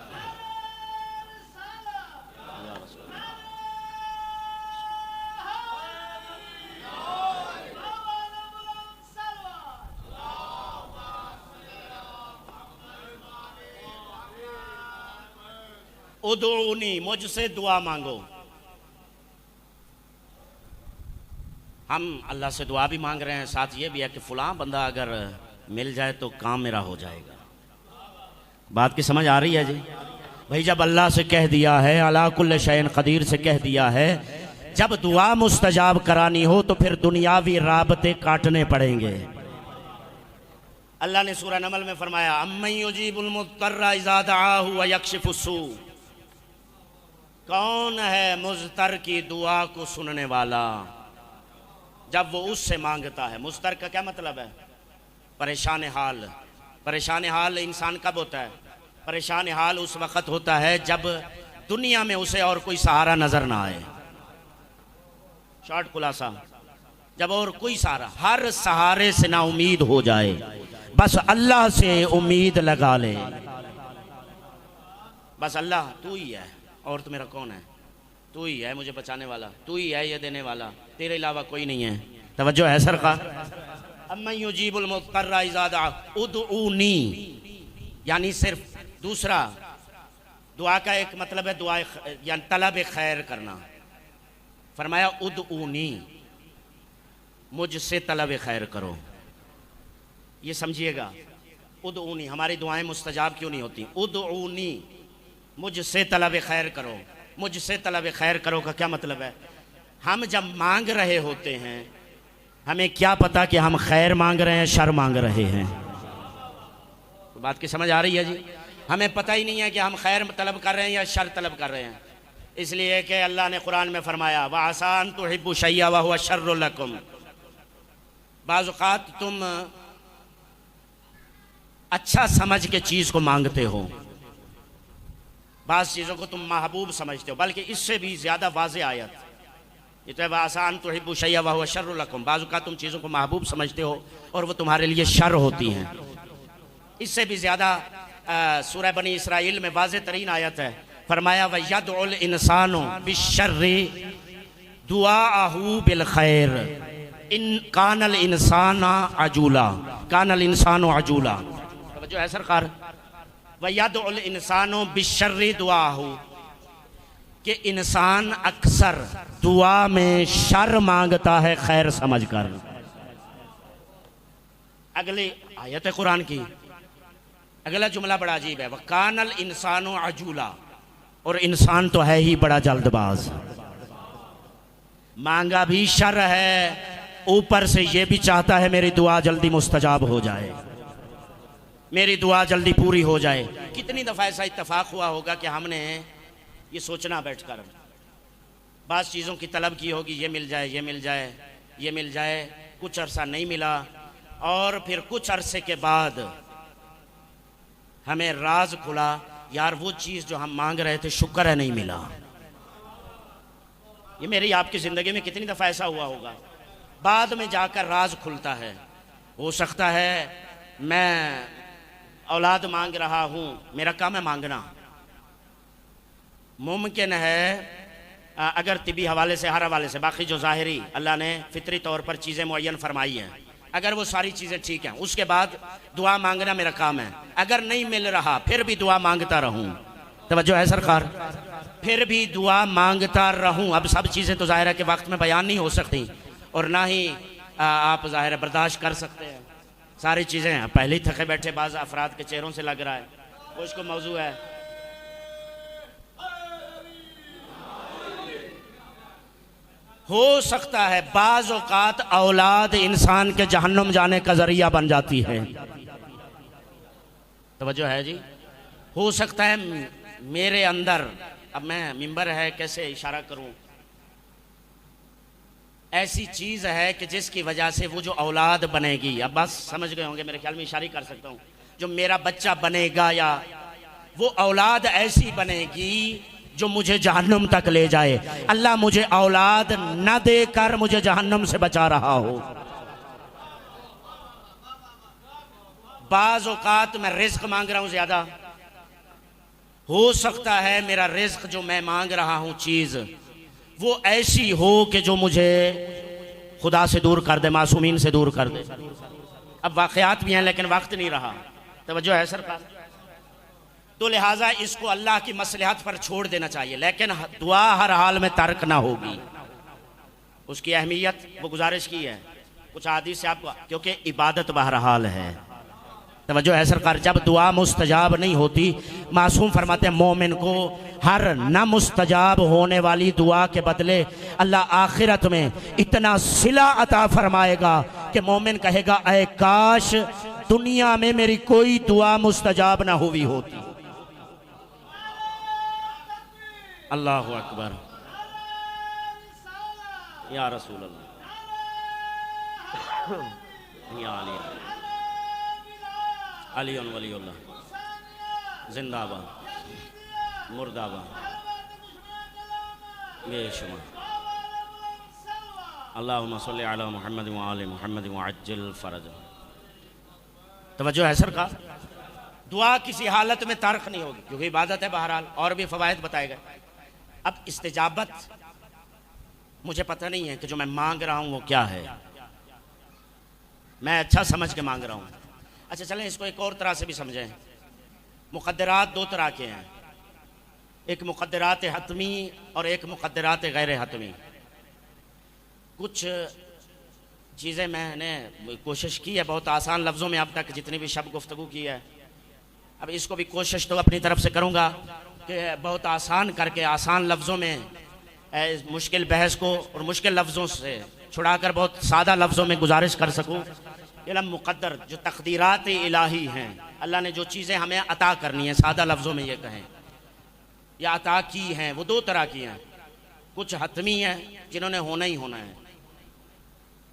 उदऊनी, मुझसे दुआ मांगो। हम अल्लाह से दुआ भी मांग रहे हैं, साथ ये भी है कि फलां बंदा अगर मिल जाए तो काम मेरा हो जाएगा। बात की समझ आ रही है जी? भाई जब अल्लाह से कह दिया है, अला कुल्ल शैइन कदीर से कह दिया है, जब दुआ मुस्तजाब करानी हो तो फिर दुनियावी राबते काटने पड़ेंगे। अल्लाह ने सूरह नमल में फरमाया अम्मन युजीबुल मुत्तर्रा इज़ा दआहु व यक्शिफुस सू, कौन है मुज़तर की दुआ को सुनने वाला जब वो उससे मांगता है। मुज़तर का क्या मतलब है? परेशान हाल। परेशान हाल इंसान कब होता है? परेशान हाल उस वक़्त होता है जब दुनिया में उसे और कोई सहारा नज़र ना आए। शॉर्ट खुलासा, जब और कोई सहारा, हर सहारे से ना उम्मीद हो जाए, बस अल्लाह से उम्मीद लगा ले। बस अल्लाह तू ही है और तो मेरा कौन है? तू ही है मुझे बचाने वाला, तू ही है ये देने वाला, तेरे अलावा कोई नहीं है। तवज्जो है सरकार। अम्मन युजीबुल मुज़्तर्रा इज़ा दआ उदऊनी, यानी सिर्फ दूसरा दुआ का एक मतलब है दुआ यानी तलब खैर करना। फरमाया उदऊनी, मुझसे तलब खैर करो। ये समझिएगा, उदऊनी, हमारी दुआएं मुस्तजाब क्यों नहीं होती? उदऊनी, मुझसे तलब खैर करो। मुझसे तलब खैर करो का क्या मतलब है? हम जब मांग रहे होते हैं हमें क्या पता कि हम खैर मांग रहे हैं शर मांग रहे हैं? तो बात की समझ आ रही है जी? हमें पता ही नहीं है कि हम खैर तलब कर रहे हैं या शर तलब कर रहे हैं। इसलिए कि अल्लाह ने कुरान में फरमाया व आसान तुहिब्बु शैया व हुवा शर्रुल लकुम। बाज़ औक़ात तुम अच्छा समझ के चीज़ को मांगते हो, बाज़ चीज़ों को तुम महबूब समझते हो, बल्कि इससे भी ज़्यादा वाज़ेह आयत ये तो है आसान तुहिब्बु शैया व हुवा शर्रुल लकुम। बाज़ औक़ात तुम चीज़ों को महबूब समझते हो और वो तुम्हारे लिए शर होती हैं। इससे भी ज़्यादा सूरह बनी इसराइल में वाज़ेह तरीन आयत है। फरमाया व यदउल इंसानु बिश्शर्रि दुआअहू बिल खैर इन कानल इंसाना अजूला, कानल इंसानु अजूला। जो है सरकार, व यदउल इंसानु बिश्शर्रि दुआअहू, कि इंसान अक्सर दुआ में शर मांगता है खैर समझकर। अगली आयत है कुरान की, अगला जुमला बड़ा अजीब है, वकानल इंसानो अजूला, और इंसान तो है ही बड़ा जल्दबाज। मांगा भी शर है, ऊपर से ये भी चाहता है मेरी दुआ जल्दी मुस्तजाब हो जाए, मेरी दुआ जल्दी पूरी हो जाए। कितनी दफ़ा ऐसा इत्तफाक हुआ होगा कि हमने ये सोचना बैठकर बाज़ चीज़ों की तलब की होगी, ये मिल जाए, ये मिल जाए, ये मिल जाए, कुछ अरसा नहीं मिला, और फिर कुछ अरसे के बाद हमें राज खुला, यार वो चीज़ जो हम मांग रहे थे शुक्र है नहीं मिला। ये मेरी आपकी ज़िंदगी में कितनी दफ़ा ऐसा हुआ होगा। बाद में जाकर राज खुलता है। हो सकता है मैं औलाद मांग रहा हूँ, मेरा काम है मांगना। मुमकिन है अगर तिबी हवाले से, हर हवाले से, बाकी जो ज़ाहिरी अल्लाह ने फितरी तौर पर चीज़ें मुअय्यन फरमाई हैं, अगर वो सारी चीज़ें ठीक हैं, उसके बाद दुआ मांगना मेरा काम है। अगर नहीं मिल रहा फिर भी दुआ मांगता रहूं। तवज्जो है सरकार, फिर भी दुआ मांगता रहूं। अब सब चीज़ें तो ज़ाहिर है कि वक्त में बयान नहीं हो सकती, और ना ही आप ज़ाहिर बर्दाश्त कर सकते हैं सारी चीज़ें। पहले ही थके बैठे बाज़ अफराद के चेहरों से लग रहा है वो इसको मौजू है। हो सकता है बाज़ औक़ात औलाद इंसान के जहन्नुम जाने का ज़रिया बन जाती है। तवज्जो है जी? हो सकता है मेरे अंदर, अब मैं मिंबर है कैसे इशारा करूं, ऐसी चीज़ है कि जिसकी वजह से वो जो औलाद बनेगी, अब बस समझ गए होंगे मेरे ख्याल में, इशारा कर सकता हूँ, जो मेरा बच्चा बनेगा या वो औलाद ऐसी बनेगी जो मुझे जहन्नुम तक ले जाए। अल्लाह मुझे औलाद न देकर मुझे जहन्नुम से बचा रहा हो। बाज़ औक़ात मैं रिज़्क़ मांग रहा हूँ ज़्यादा, हो सकता है मेरा रिज़्क़ जो मैं मांग रहा हूँ चीज़ वो ऐसी हो कि जो मुझे खुदा से दूर कर दे, मासूमीन से दूर कर दे। अब वाक़यात भी हैं लेकिन वक्त नहीं रहा। तवज्जो है सरकार? तो लिहाजा इसको अल्लाह की मसलहत पर छोड़ देना चाहिए, लेकिन दुआ हर हाल में तर्क ना होगी। उसकी अहमियत वो गुजारिश की है कुछ हदीस से आपको, क्योंकि इबादत बहरहाल है। तवज्जो है सरकार? जब दुआ मुस्तजाब नहीं होती, मासूम फरमाते हैं मोमिन को हर न मुस्तजाब होने वाली दुआ के बदले अल्लाह आखिरत में इतना सिला अता फरमाएगा कि मोमिन कहेगा ऐ काश दुनिया में मेरी कोई दुआ मुस्तजाब ना हुई होती। अल्लाहु अकबर। या रसूल अल्लाह, या अली वलीउल्लाह जिंदाबाद मुर्दाबाद बेशुमार। अल्लाहुम्मा सल्लि अला मुहम्मद व आले मुहम्मद व अज्जिल फरज। तवज्जो है सरकार, दुआ किसी हालत में तर्क नहीं होगी क्योंकि इबादत है बहरहाल, और भी फवायद बताए गए। अब इस्तिजाबत मुझे पता नहीं है कि जो मैं मांग रहा हूँ वो क्या है, मैं अच्छा समझ के मांग रहा हूँ। अच्छा चलें इसको एक और तरह से भी समझें। मुक़द्दरात दो तरह के हैं, एक मुक़द्दरात हतमी और एक मुक़द्दरात गैर हतमी। कुछ चीज़ें मैंने कोशिश की है बहुत आसान लफ्ज़ों में अब तक जितनी भी शब्द गुफ्तगू की है, अब इसको भी कोशिश तो अपनी तरफ से करूँगा कि बहुत आसान करके आसान लफ्ज़ों में मुश्किल बहस को और मुश्किल लफ्ज़ों से छुड़ाकर बहुत सादा लफ्ज़ों में गुजारिश कर सकूँ। इल्म मुक़द्दर जो तक़दीरात इलाही हैं, अल्लाह ने जो चीज़ें हमें अता करनी है, सादा लफ्ज़ों में ये कहें या अता की हैं, वो दो तरह की हैं। कुछ हतमी हैं जिन्होंने होना ही होना है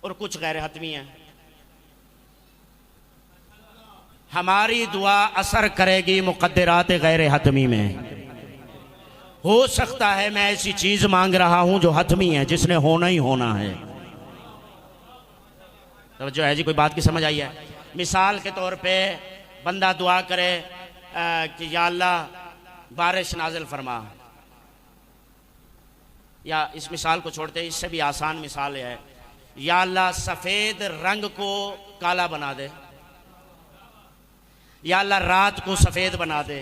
और कुछ गैर हतमी हैं। हमारी दुआ असर करेगी मुक़द्दरात गैर हतमी में। हो सकता है मैं ऐसी चीज़ मांग रहा हूं जो हतमी है, जिसने होना ही होना है। तो जो है जी, कोई बात की समझ आई है? मिसाल के तौर पे बंदा दुआ करे कि या अल्लाह बारिश नाजिल फरमा, या इस मिसाल को छोड़ते इससे भी आसान मिसाल है, या अल्लाह सफ़ेद रंग को काला बना दे, या अल्लाह रात को सफ़ेद बना दे,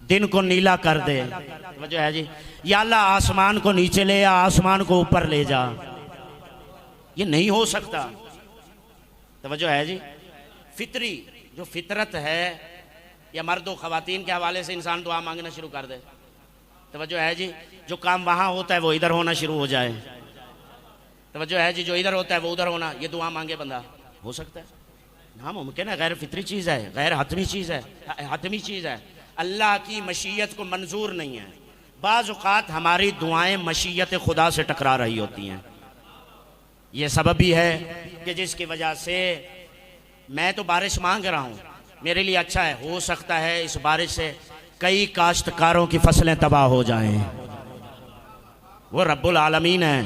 दिन को नीला कर दे। वजह है जी, या अल्लाह आसमान को नीचे ले या आसमान को ऊपर ले जा। ये नहीं हो सकता। तो वजह है जी, फितरी जो फितरत है, या मर्द व ख़वातीन के हवाले से इंसान दुआ मांगना शुरू कर दे। तो वजह है जी, जो काम वहाँ होता है वो इधर होना शुरू हो जाए। तो वजह है जी, जो इधर होता है वो उधर होना, ये दुआ मांगे बंदा, हो सकता है? हाँ मुमकिन है। गैर फितरी चीज़ है, गैर हतमी चीज़ है, हतमी चीज़ है, अल्लाह की मशीयत को मंजूर नहीं है। बाज़ औक़ात हमारी दुआएं मशीयत खुदा से टकरा रही होती हैं। ये सबब भी है कि जिसकी वजह से मैं तो बारिश मांग रहा हूँ, मेरे लिए अच्छा है, हो सकता है इस बारिश से कई काश्तकारों की फसलें तबाह हो जाएं। वो रब्बुल आलमीन है,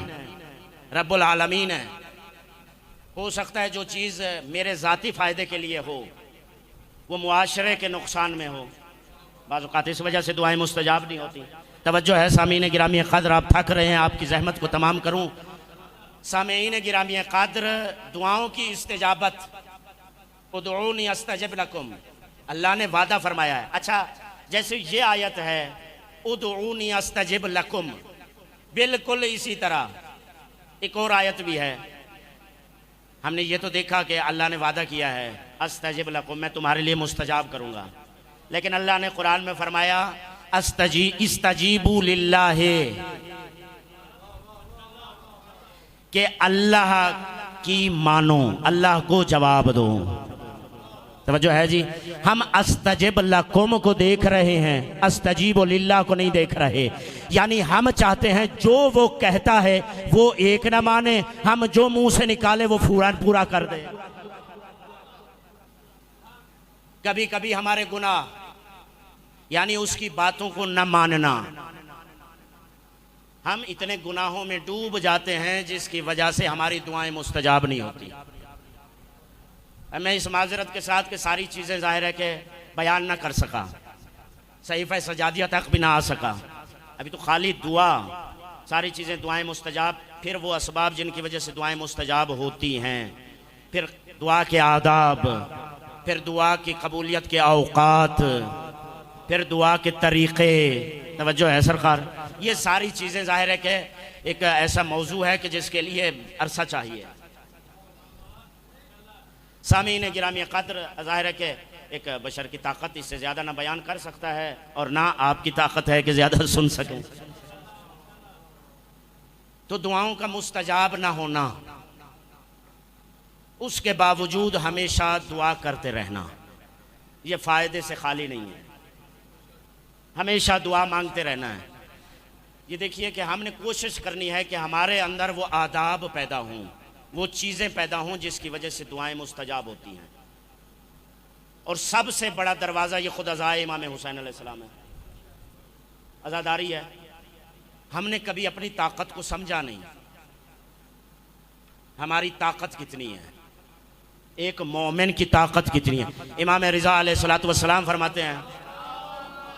रब्बुल आलमीन है। हो सकता है जो चीज़ मेरे ज़ाती फ़ायदे के लिए हो वो मुआशरे के नुकसान में हो। बाज़ औक़ात इस वजह से दुआएं मुस्तजाब नहीं होती। तवज्जो है सामीन गिरामी क़द्र, आप थक रहे हैं, आपकी ज़हमत को तमाम करूँ। सामीन गिरामी क़द्र, दुआओं की इस्तिजाबत, उदऊनी अस्तजिब लकुम, अल्लाह ने वादा फरमाया है। अच्छा, जैसे ये आयत है उदऊनी अस्तजिब लकुम, बिल्कुल इसी तरह एक और आयत भी है। हमने ये तो देखा कि अल्लाह ने वादा किया है अस्तजिब लकुम, मैं तुम्हारे लिए मुस्तजाब करूँगा, लेकिन अल्लाह ने कुरान में फरमाया इस्तजीबू लिल्लाहि, कि अल्लाह की मानो, अल्लाह को जवाब दो। तवज्जो है जी, हम अस्तजिब लकुम को देख रहे हैं, अस्तजीबु लिल्लाह को नहीं देख रहे। यानी हम चाहते हैं जो वो कहता है वो एक न माने, हम जो मुंह से निकाले वो फौरन पूरा कर दे। कभी कभी हमारे गुनाह यानी उसकी बातों को न मानना, हम इतने गुनाहों में डूब जाते हैं जिसकी वजह से हमारी दुआएं मुस्तजाब नहीं होती। मैं इस माजरत के साथ कि सारी चीज़ें ज़ाहिर है कि बयान ना कर सका, सहीफ़ा सजादिया तक भी ना आ सका। अभी तो खाली दुआ, सारी चीज़ें दुआएं मुस्तजाब, फिर वो असबाब जिनकी वजह से दुआएं मुस्तजाब होती हैं, फिर दुआ के आदाब, फिर दुआ की कबूलियत के औक़ात, फिर दुआ के तरीक़े। तवज्जो है सरकार, ये सारी चीज़ें ज़ाहिर है कि एक ऐसा मौजू है कि जिसके लिए अरसा चाहिए। सामीन गिरामी क़द्र, ज़ाहिर है कि एक बशर की ताकत इससे ज़्यादा ना बयान कर सकता है और ना आपकी ताकत है कि ज़्यादा सुन सकें। तो दुआओं का मुस्तजाब ना होना, उसके बावजूद हमेशा दुआ करते रहना, ये फ़ायदे से खाली नहीं है। हमेशा दुआ मांगते रहना है। ये देखिए कि हमने कोशिश करनी है कि हमारे अंदर वो आदाब पैदा हों, वो चीज़ें पैदा हों जिसकी वजह से दुआएं मुस्तजाब होती हैं। और सबसे बड़ा दरवाज़ा ये खुद अज़ा इमाम हुसैन अलैहिस्सलाम है, अज़ादारी है। हमने कभी अपनी ताकत को समझा नहीं, हमारी ताकत कितनी है, एक मोमिन की ताकत कितनी है। इमाम रिज़ा अलैहिस्सलातु वस्सलाम फरमाते हैं,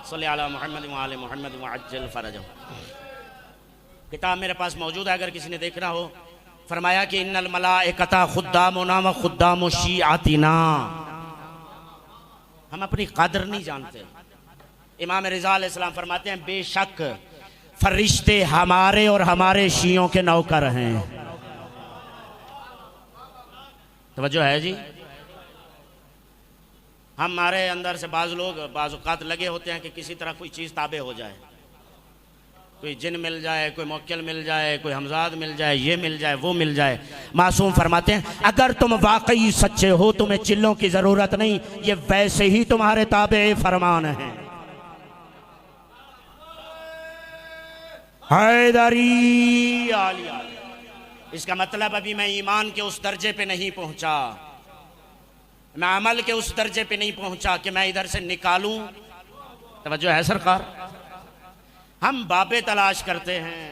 सल्ली अला मुहम्मद व आले मुहम्मद व अज्जल फरजहु। किताब मेरे पास मौजूद है, अगर किसी ने देखना हो। फरमाया कि इन्नल मलाइकता खुद्दामुना व खुद्दामु शियातिना। हम अपनी कदर नहीं जानते। इमाम रिज़ा अलैहिस्सलाम फरमाते हैं, बेशक फरिश्ते हमारे और हमारे शियों के नौकर हैं। तवज्जो है जी। हमारे अंदर से बाज़ लोग बाज़ औक़ात लगे होते हैं कि किसी तरह कोई चीज़ ताबे हो जाए, कोई जिन मिल जाए, कोई मुवक्किल मिल जाए, कोई हमजाद मिल जाए, ये मिल जाए, वो मिल जाए। मासूम फरमाते हैं, अगर तुम वाकई सच्चे हो तुम्हें चिल्लों की ज़रूरत नहीं, ये वैसे ही तुम्हारे ताबे फरमान हैं। हैदरी आलिया। इसका मतलब अभी मैं ईमान के उस दर्जे पे नहीं पहुंचा, मैं अमल के उस दर्जे पे नहीं पहुंचा कि मैं इधर से निकालूं। तवज्जो है सरकार। हम बाबे तलाश करते हैं,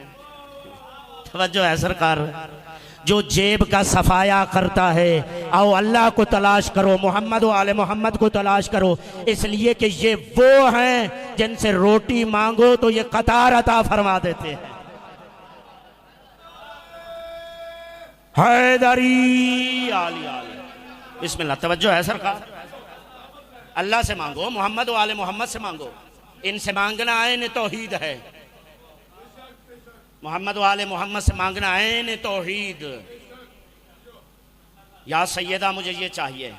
तवज्जो है सरकार। जो जेब का सफाया करता है, आओ अल्लाह को तलाश करो, मोहम्मद व आले मोहम्मद को तलाश करो, इसलिए कि ये वो हैं जिनसे रोटी मांगो तो ये कतार अता फरमा देते हैं। हैदरी आली आली। बिस्मिल्लाह। तवज्जो है सरकार। अल्लाह से मांगो, मोहम्मद व आले मोहम्मद से मांगो। इनसे मांगना आयन तौहीद है, मोहम्मद वाले मोहम्मद से मांगना आयन तौहीद। या सैयदा मुझे ये चाहिए,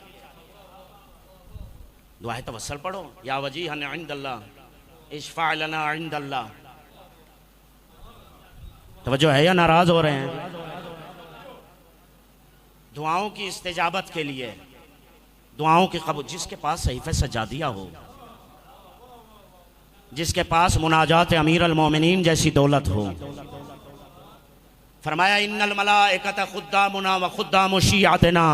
दुआए तवस्सुल पढ़ो, या वजीहन इंदल्लाह इश्फा लना इंदल्लाह। तवज्जो है या नाराज हो रहे हैं? दुआओं की इस्तिजाबत के लिए, दुआओं की कबूल, जिसके पास सहीफे सजादिया हो, जिसके पास मुनाजात अमीर अल मोमिनीन जैसी दौलत हो। फरमाया इन्नल मलाइकता खुद्दामुना व खुद्दामु शियातिना।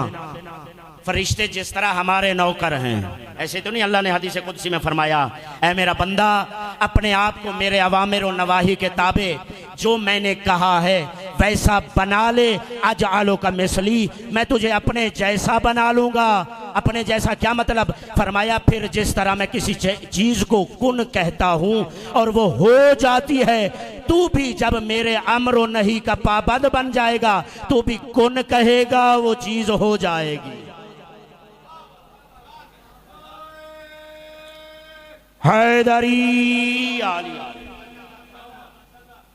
फरिश्ते जिस तरह हमारे नौकर हैं, ऐसे तो नहीं। अल्लाह ने हदीस कुदसी में फरमाया, ऐ मेरा बंदा अपने आप को मेरे अवामिर और नवाही के ताबे, जो मैंने कहा है वैसा बना ले। अजअलु का मिसली, मैं तुझे अपने जैसा बना लूंगा। अपने जैसा क्या मतलब? फरमाया फिर जिस तरह मैं किसी चीज को कुन कहता हूं और वो हो जाती है, तू भी जब मेरे अम्र नहीं का पाबंद बन जाएगा, तू भी कुन कहेगा, वो चीज हो जाएगी। हैदरी आली।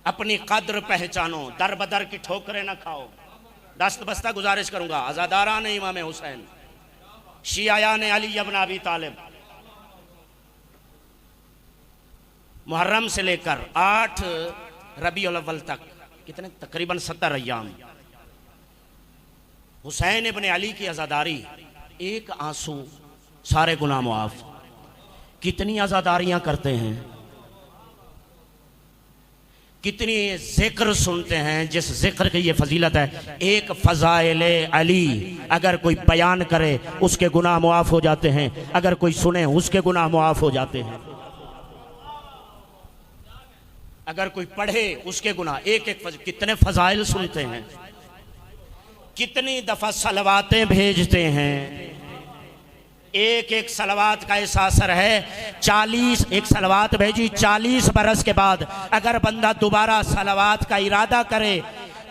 अपनी कद्र पहचानो, दर बदर की ठोकरें न खाओ। दस्त बस्ता गुजारिश करूंगा, अज़ादारान इमाम हुसैन, शियायान अली इब्न अबी तालिब, मुहर्रम से लेकर 8 रबीउल अव्वल तक, कितने तकरीबन 70 अय्याम, हुसैन इब्न अली की अज़ादारी, एक आंसू सारे गुनाह मुआफ। कितनी अज़ादारियां करते हैं, कितनी जिक्र सुनते हैं जिस जिक्र की ये फजीलत है। एक फ़ज़ाइल अली अगर कोई बयान करे उसके गुनाह मुआफ़ हो जाते हैं, अगर कोई सुने उसके गुनाह मुआफ़ हो जाते हैं, अगर कोई पढ़े उसके गुनाह। एक एक कितने फ़ज़ाइल सुनते हैं, कितनी दफ़ा सलवातें भेजते हैं। एक एक सलवात का ऐसा असर है, 40 एक सलवात भेजी, 40 बरस के बाद अगर बंदा दोबारा सलवात का इरादा करे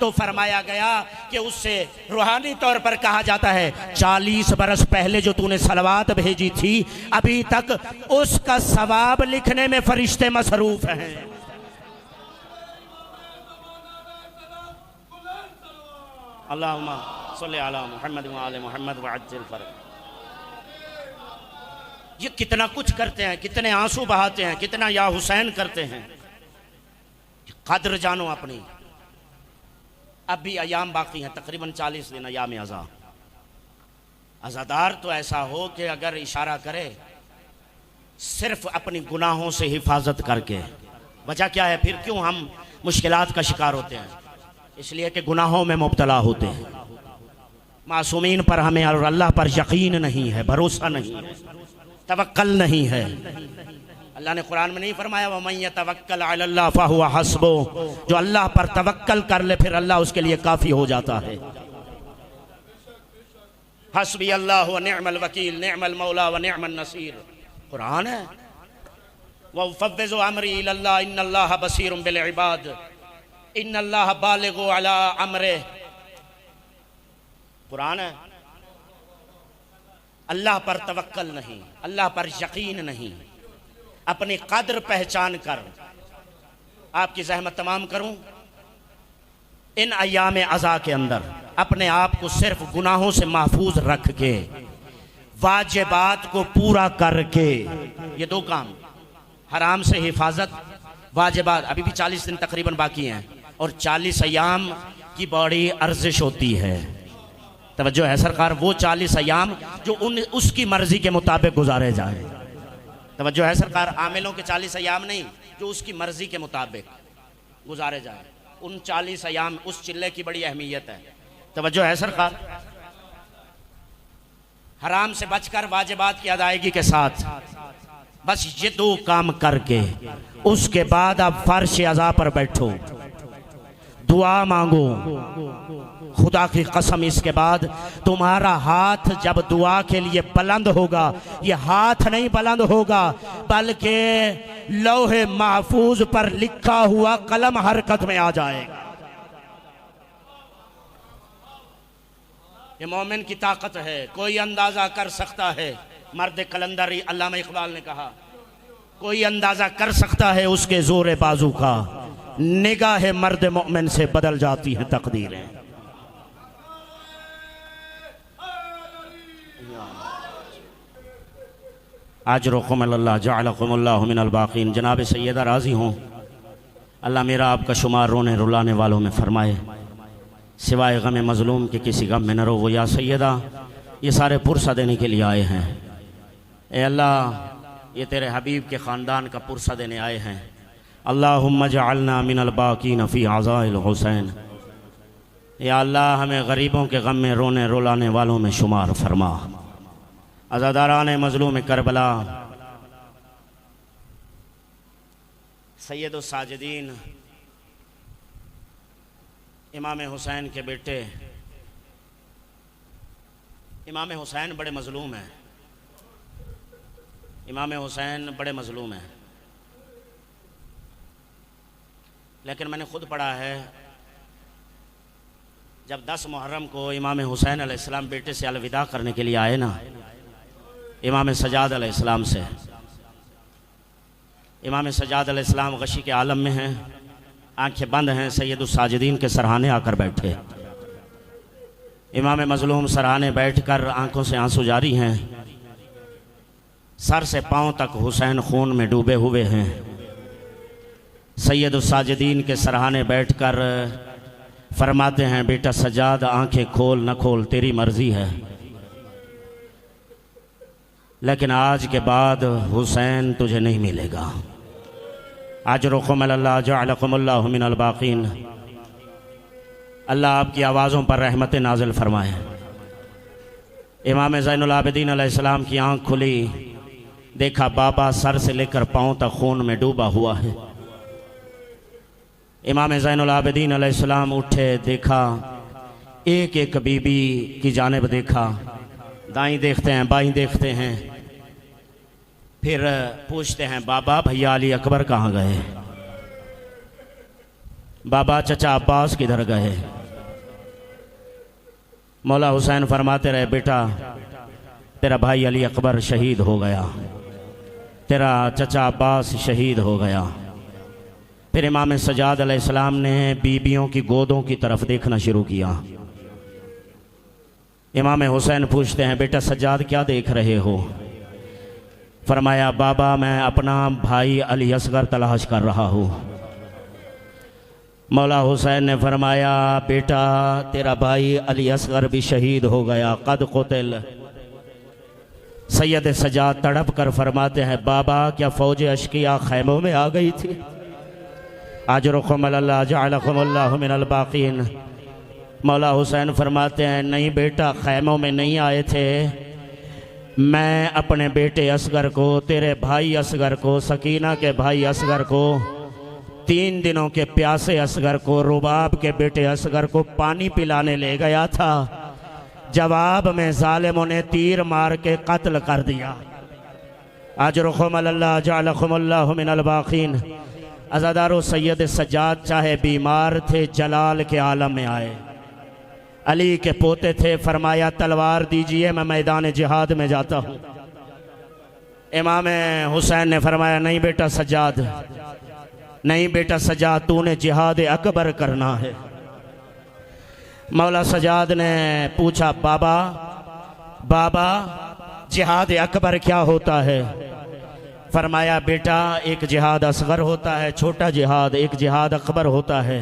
तो फरमाया गया कि उससे रूहानी तौर पर कहा जाता है, 40 बरस पहले जो तूने सलवात भेजी थी अभी तक उसका सवाब लिखने में फरिश्ते मसरूफ हैं। अल्लाहुम्मा सल्ली अला मुहम्मद व आले मुहम्मद व अज्जिल फरज। ये कितना कुछ करते हैं, कितने आंसू बहाते हैं, कितना या हुसैन करते हैं। कद्र जानो अपनी। अब भी अयाम बाकी हैं, तकरीबन 40 दिन अयाम अज़ा। अज़ादार तो ऐसा हो कि अगर इशारा करे सिर्फ अपनी गुनाहों से हिफाजत करके। वजह क्या है फिर, क्यों हम मुश्किलात का शिकार होते हैं, इसलिए कि गुनाहों में मुब्तला होते हैं। मासूमीन पर हमें और अल्लाह पर यकीन नहीं है, भरोसा नहीं है, तवक्कल नहीं है। अल्लाह ने कुरान में नहीं फरमाया वमन यतवक्कल अलल्लाह फहुवा हस्बुह, जो अल्लाह पर तवक्कल कर ले फिर अल्लाह उसके लिए काफ़ी हो जाता है। हस्बी अल्लाह व निअमल वकील निअमल मौला व निअमन नसीर, कुरान है। व फव्विज़ु अमरी इलल्लाह इन्नल्लाह बसीरुम बिल इबाद इन्नल्लाह बालिगु अला अमरिह, कुरान है। अल्लाह पर तवक्कल नहीं, अल्लाह पर यकीन नहीं, अपनी कद्र पहचान कर। आपकी ज़हमत तमाम करूं, इन अय्याम अज़ा के अंदर अपने आप को सिर्फ गुनाहों से महफूज रख के वाजिबात को पूरा करके, ये दो काम, हराम से हिफाजत, वाजिबात। अभी भी 40 दिन तकरीबन बाकी हैं और 40 अय्याम की बड़ी अर्जिश होती है। तवज्जो है सरकार, वो 40 अय्याम जो उसकी मर्जी के मुताबिक गुजारे जाए। तवज्जो है सरकार, आमिलों के 40 अय्याम नहीं, जो उसकी मर्जी के मुताबिक गुजारे जाए। उन 40 अय्याम, उस चिल्ले की बड़ी अहमियत है। तवज्जो है सरकार, हराम से बचकर वाजिबात की अदायगी के साथ बस ये दो काम करके उसके बाद आप फर्श अज़ा पर बैठो, दुआ मांगो। खुदा की कसम, इसके बाद तुम्हारा हाथ जब दुआ के लिए बुलंद होगा, ये हाथ नहीं बुलंद होगा बल्कि लौहे महफूज पर लिखा हुआ कलम हरकत में आ जाएगा। ये मोमिन की ताकत है, कोई अंदाजा कर सकता है। मर्द कलंदरी अल्लामा इकबाल ने कहा, कोई अंदाजा कर सकता है उसके जोरे बाजू का, निगाह मर्द मोमिन से बदल जाती है तकदीरें। आजरुकुमुल्लाह जअलकुमुल्लाहु मिनल बाक़ीन। जनाब सैयदा राज़ी हों, अल्लाह मेरा आपका शुमार रोने रुलाने वालों में फरमाए, सिवाय गम मज़लूम के किसी गम में न रो। वो या सैयदा, ये सारे पुरसा देने के लिए आए हैं। ए अल्लाह, ये तेरे हबीब के ख़ानदान का पुरसा देने आए हैं। अल्लाहुम्मा जअलना मिनल बाक़ीन फ़ी अज़ाइल हुसैन। या अल्लाह, हमें गरीबों के गम में रोने रुलाने वालों में शुमार फरमा। अज़ादारान मज़लूम करबला सैयद साजिदीन इमाम हुसैन के बेटे इमाम हुसैन बड़े मज़लूम हैं। इमाम हुसैन बड़े मज़लूम हैं, लेकिन मैंने खुद पढ़ा है जब 10 मुहर्रम को इमाम हुसैन अलैहिस्सलाम बेटे से अलविदा करने के लिए आए ना, इमाम सजाद अलैहिस्सलाम से। इमाम सजाद अलैहिस्सलाम गशी के आलम में हैं, आंखें बंद हैं, सैयद साजिदीन के सरहाने आकर बैठे। इमाम मज़लूम सरहाने बैठकर आंखों से आंसू जारी हैं, सर से पांव तक हुसैन खून में डूबे हुए हैं। सैयद साजिदीन के सरहाने बैठकर फरमाते हैं, बेटा सजाद, आंखें खोल न खोल तेरी मर्जी है, लेकिन आज के बाद हुसैन तुझे नहीं मिलेगा। अजरुकुमुल्लाह जअलकुमुल्लाहु मिनल बाक़ीन। अल्लाह आपकी आवाज़ों पर रहमत नाज़िल फरमाए। इमाम ज़ैनुल आबिदीन अलैहिस्सलाम की आँख खुली, देखा बाबा सर से लेकर पाँव तक खून में डूबा हुआ है। इमाम ज़ैनुल आबिदीन अलैहिस्सलाम उठे, देखा एक एक बीबी की जानिब देखा, दाईं देखते हैं बाईं देखते हैं, फिर पूछते हैं बाबा भैया अली अकबर कहाँ गए, बाबा चचा अब्बास किधर गए। मौला हुसैन फरमाते रहे, बेटा तेरा भाई अली अकबर शहीद हो गया, तेरा चचा अब्बास शहीद हो गया। फिर इमाम सजाद अलैहिस्सलाम ने बीबियों की गोदों की तरफ देखना शुरू किया। इमाम हुसैन पूछते हैं, बेटा सज्जाद क्या देख रहे हो? फरमाया, बाबा मैं अपना भाई अली असगर तलाश कर रहा हूँ। मौला हुसैन ने फरमाया, बेटा तेरा भाई अली असगर भी शहीद हो गया, कद कुतिल। सैयद सज्जाद तड़प कर फरमाते हैं, बाबा क्या फौज अशकिया खैमों में आ गई थी? अजरुकुम अल्लाह जअलकुमुल्लाहु मिनल बाक़ीन। मौला हुसैन फरमाते हैं, नहीं बेटा, खैमों में नहीं आए थे। मैं अपने बेटे असगर को, तेरे भाई असगर को, सकीना के भाई असगर को, 3 दिनों के प्यासे असगर को, रुबाब के बेटे असगर को पानी पिलाने ले गया था। जवाब में जालिमों ने तीर मार के कत्ल कर दिया। अजरुकुम अल्लाह जअलकुमुल्लाहु मिनल बाक़ीन। अज़ादारो, सैयद सज्जाद चाहे बीमार थे, जलाल के आलम में आए। अली के पोते थे, फरमाया तलवार दीजिए, मैं मैदान जिहाद में जाता हूँ। इमाम हुसैन ने फरमाया, नहीं बेटा सज्जाद, नहीं बेटा सज्जाद, तूने जिहाद अकबर करना है। मौला सज्जाद ने पूछा, बाबा बाबा जिहाद अकबर क्या होता है? फरमाया, बेटा एक जिहाद असगर होता है, छोटा जिहाद, एक जिहाद अकबर होता है।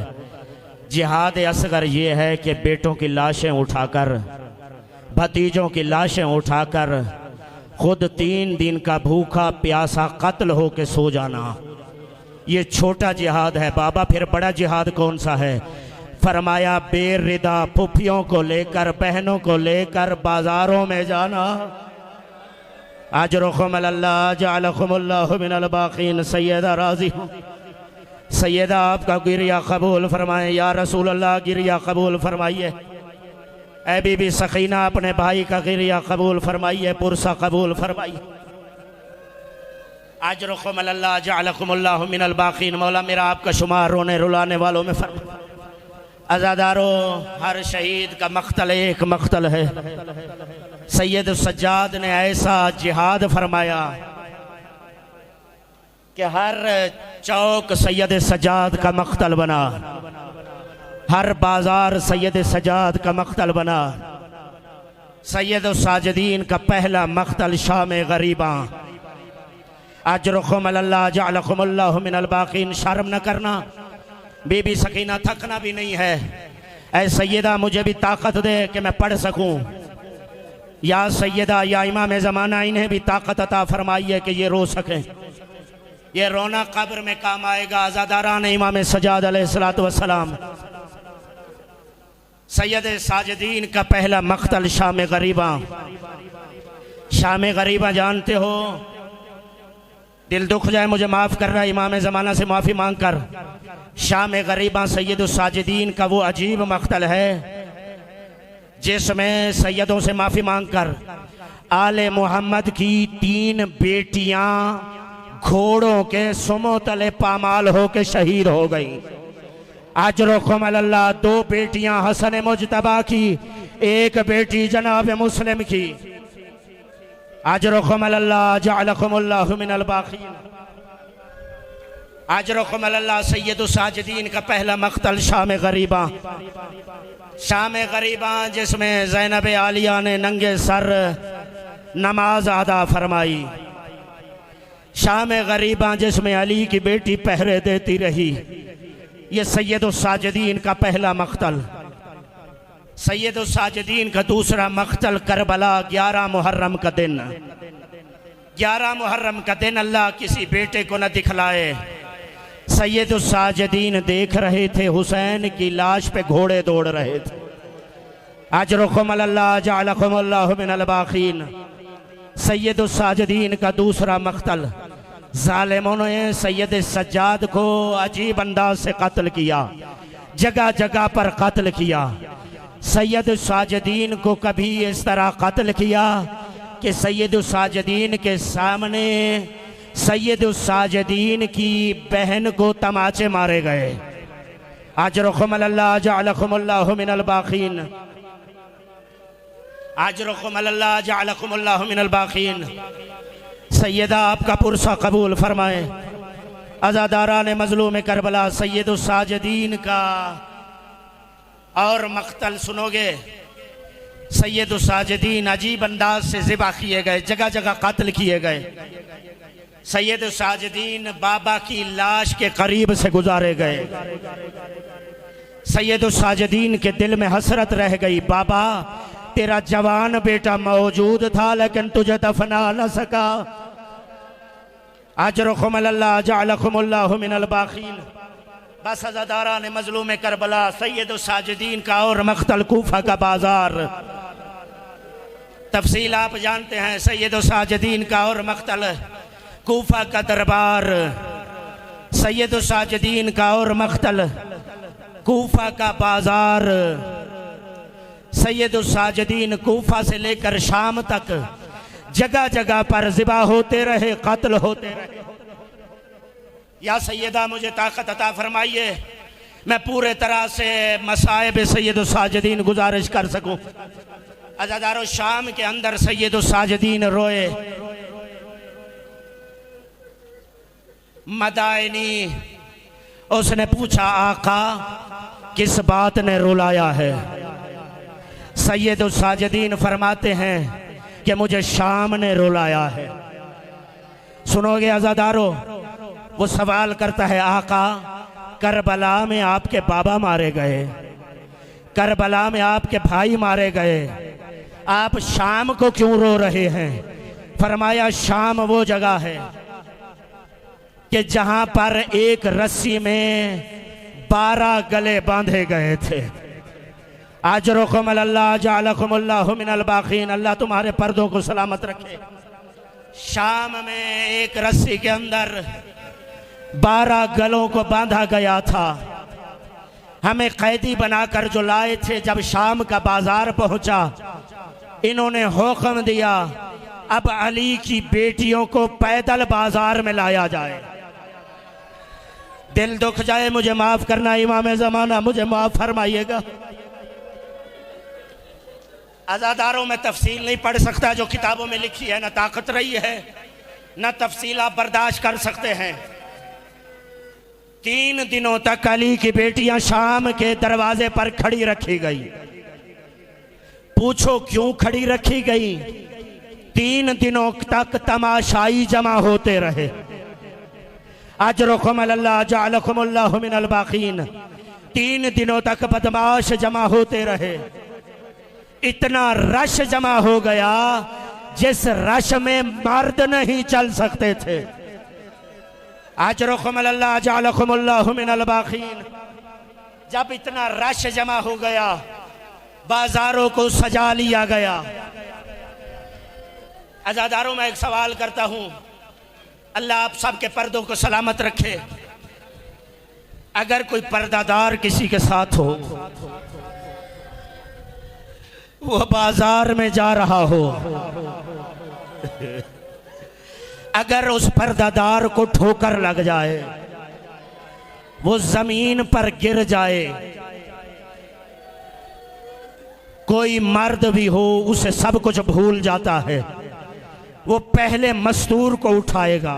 जिहाद असगर ये है कि बेटों की लाशें उठाकर, भतीजों की लाशें उठाकर खुद 3 दिन का भूखा प्यासा कत्ल हो के सो जाना, ये छोटा जिहाद है। बाबा फिर बड़ा जिहाद कौन सा है? फरमाया, बेरिदा फुफियों को लेकर, बहनों को लेकर बाजारों में जाना। अजरुकुम अल्लाह जअलकुमुल्लाहु मिनल बाक़ीन। सैयदा राज़ी हूँ, सैयदा आपका गिरिया कबूल फरमाए। या रसूल अल्लाह, गिरिया कबूल फरमाइए। ऐ बीबी सकीना, अपने भाई का गिरिया कबूल फरमाइए, पुरसा कबूल फरमाइए। अजरुकुम अल्लाह जअलकुमुल्लाहु मिनल बाक़ीन। मौला मेरा आपका शुमार रोने रुलाने वालों में फरमा। अज़ादारो, हर शहीद का मख्तल एक मख्तल है। सैयद सज्जाद ने ऐसा जिहाद फरमाया कि हर चौक सैयद सज्जाद का मख्तल बना, हर बाजार सैयद सज्जाद का मख्तल बना। सैयद साजिदीन का पहला मख्तल शाम गरीबा। अजरुकुम अल्लाह जअलकुमुल्लाहु मिनल बाक़ीन। शर्म न करना, बीबी सकीना, थकना भी नहीं है। ऐ सैयदा, मुझे भी ताकत दे कि मैं पढ़ सकूं। या सैयदा, या इमाम ज़माना, इन्हें भी ताकत अता फरमाइए कि ये रो सकें। ये रोना कब्र में काम आएगा। आज़ादारान इमाम सज्जाद अलैहिस्सलातु वस्सलाम। सैयद साजिदीन का पहला मख्तल शाम गरीबा। शाम गरीबा जानते हो, दिल दुख जाए मुझे माफ़ कर रहा है, इमाम ज़माना से माफ़ी मांग कर। शाम गरीबा सैयद साजिदीन का वो अजीब मख्तल है जिसमें सैयदों से माफ़ी मांग कर आले मोहम्मद की 3 बेटियां घोड़ों के सुमो तले पामाल होके शहीद हो गई। अजरुकुम अल्लाह, 2 बेटियां हसन मुजतबा की, 1 बेटी जनाब मुस्लिम की। अजरुकुम अल्लाह जअलकुमुल्लाहु मिनल बाक़ीन। अजरुकुम अल्लाह। सैयद साजिदीन का पहला मख्तल शाम गरीबा। शाम गरीबा जिसमें ज़ैनब आलिया ने नंगे सर नमाज अदा फरमाई। शाम गरीबा जिसमें अली की बेटी पहरे देती रही। ये सैयद साजिदीन का पहला मख्तल। सैयद साजिदीन का दूसरा मख्तल करबला 11 मुहर्रम का दिन। 11 मुहर्रम का दिन अल्लाह किसी बेटे को न दिखलाए। सैयद साजिदीन देख रहे थे हुसैन की लाश पे घोड़े दौड़ रहे थे। अजरुकुम अल्लाह जअलकुमुल्लाहु मिनल बाक़ीन। सैयद साजिदीन का दूसरा मख्तल। जालिमों ने सैयद सज्जाद को अजीब अंदाज से कत्ल किया, जगह जगह पर कत्ल किया। सैयद साजिदीन को कभी इस तरह कत्ल किया कि सैयद साजिदीन के सामने सैयद साजिदीन की बहन को तमाचे मारे गए। अजरुकुम अल्लाह जअलकुमुल्लाहु मिनल बाक़ीन। अजरुकुम अल्लाह जअलकुमुल्लाहु मिनल बाक़ीन। सैयदा आपका पुरसा कबूल फरमाए। अज़ादारा ने मज़लूम करबला सैयद साजिदीन का और मख्तल सुनोगे। सैयद साजिदीन अजीब अंदाज से ज़िबा किए गए, जगह जगह कत्ल किए गए। सैयद साजिदीन बाबा की लाश के करीब से गुजारे गए। सैयद साजिदीन के दिल में हसरत रह गई, बाबा तेरा जवान बेटा मौजूद था लेकिन तुझे दफना न सका। अजरुकुम अल्लाह जअलकुमुल्लाहु मिनल बाक़ीन। बस अज़ादारा ने मजलूम करबला सैयद साजिदीन का और मख्तल कूफा का बाजार। तफसील आप जानते हैं, सैयद साजिदीन का और मख्तल कूफा का दरबार, सैयद साजिदीन का और मख्तल कूफा का बाजार। सैयद साजिदीन कूफा से लेकर शाम तक जगह जगह पर ज़िबा होते रहे, कत्ल होते रहे। या सैयदा मुझे ताकत अता फरमाइए, मैं पूरे तरह से मसाइब सैयद साजिदीन गुजारिश कर सकूं। अज़ादारो, शाम के अंदर सैयद साजिदीन रोए। मदाइनी उसने पूछा, आका किस बात ने रुलाया है? सैयद साजिदीन फरमाते हैं कि मुझे शाम ने रुलाया है। सुनोगे अज़ादारो, वो सवाल करता है, आका करबला में आपके बाबा मारे गए, करबला में आपके भाई मारे गए, आप शाम को क्यों रो रहे हैं? फरमाया, शाम वो जगह है कि जहां पर एक रस्सी में 12 गले बांधे गए थे। अजरुकुम अल्लाह जअलकुमुल्लाहु मिनल बाक़ीन, अल्लाह तुम्हारे पर्दों को सलामत रखे। शाम में एक रस्सी के अंदर 12 गलों को बांधा गया था। हमें कैदी बनाकर जो लाए थे, जब शाम का बाजार पहुंचा, इन्होंने हुक्म दिया अब अली की बेटियों को पैदल बाजार में लाया जाए। दिल दुख जाए, मुझे माफ करना इमाम ज़माना, मुझे माफ फरमाइएगा। अज़ादारों में तफसील नहीं पढ़ सकता जो किताबों में लिखी है, ना ताकत रही है ना तफसील आप बर्दाश्त कर सकते हैं। 3 दिनों तक अली की बेटियां शाम के दरवाजे पर खड़ी रखी गई। पूछो क्यों खड़ी रखी गई? 3 दिनों तक तमाशाई जमा होते रहे। अजरुकुम अल्लाह जअलकुमुल्लाहु मिनल बाक़ीन, 3 दिनों तक बदमाश जमा होते रहे। इतना रश जमा हो गया जिस रश में मर्द नहीं चल सकते थे। अजरुकुम अल्लाह जअलकुमुल्लाहु मिनल बाक़ीन, जब इतना रश जमा हो गया, बाजारों को सजा लिया गया। अज़ादारों, मैं एक सवाल करता हूं, अल्लाह आप सबके पर्दों को सलामत रखे। अगर कोई पर्दादार किसी के साथ हो, वो बाजार में जा रहा हो, अगर उस पर्दादार को ठोकर लग जाए, वो जमीन पर गिर जाए, कोई मर्द भी हो उसे सब कुछ भूल जाता है, वो पहले मस्तूर को उठाएगा,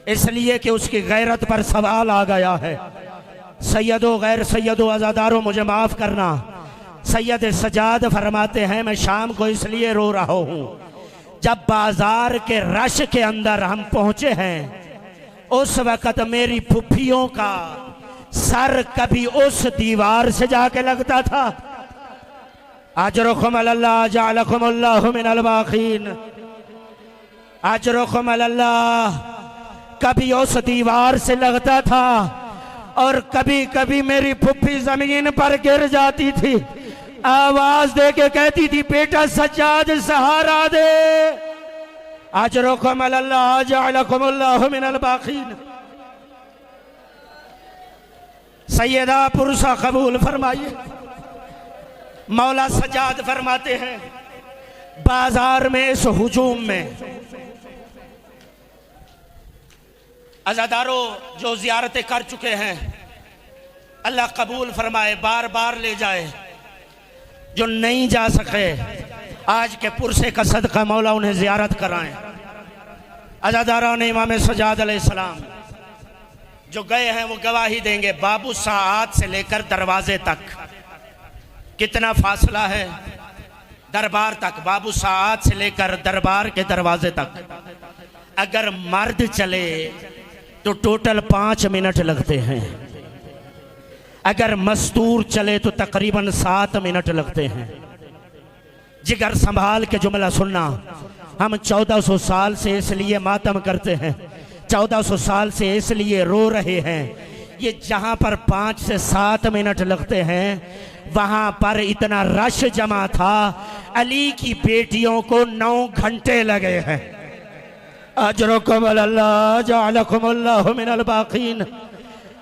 इसलिए कि उसकी गैरत पर सवाल आ गया है। सैयदो गैर सैयदो अज़ादारों, मुझे माफ करना, सैयद सजाद फरमाते हैं, मैं शाम को इसलिए रो रहा हूं, जब बाजार के रश के अंदर हम पहुंचे हैं, उस वक्त मेरी फुफ्फियों का सर कभी उस दीवार से जाके लगता था। अजरुकुम अल्लाह जअलकुमुल्लाहु मिनल बाक़ीन, अजरुकुम अल्लाह, कभी उस दीवार से लगता था और कभी कभी मेरी फुफ्फी जमीन पर गिर जाती थी, आवाज दे के कहती थी, बेटा सज्जाद सहारा दे। अजरुकुम अल्लाह जअलकुमुल्लाहु मिनल बाक़ीन। सैयदा पुरुषा कबूल फरमाइए। मौला सज्जाद फरमाते हैं, बाजार में इस हुजूम में अज़ादारों जो जियारतें कर चुके हैं, अल्लाह कबूल फरमाए, बार बार ले जाए। जो नहीं जा सके, आज के पुरसे का सदका मौला उन्हें जियारत कराएं। अज़ादारों ने इमाम सज्जाद अलैहिस्सलाम जो गए हैं वो गवाही देंगे। बाबू साआत से लेकर दरवाजे तक कितना फासला है, दरबार तक, बाबू साआत से लेकर दरबार के दरवाजे तक अगर मर्द चले तो टोटल 5 मिनट लगते हैं, अगर मस्तूर चले तो तकरीबन 7 मिनट लगते हैं। जिगर संभाल के जुमला सुनना। हम 1400 साल से इसलिए मातम करते हैं, 1400 साल से इसलिए रो रहे हैं ये जहां पर 5 से 7 मिनट लगते हैं वहां पर इतना रश जमा था, अली की बेटियों को 9 घंटे लगे हैं। अजरकुम अल्लाह जअलकुमुल्लाहु मिनल बाक़ीन।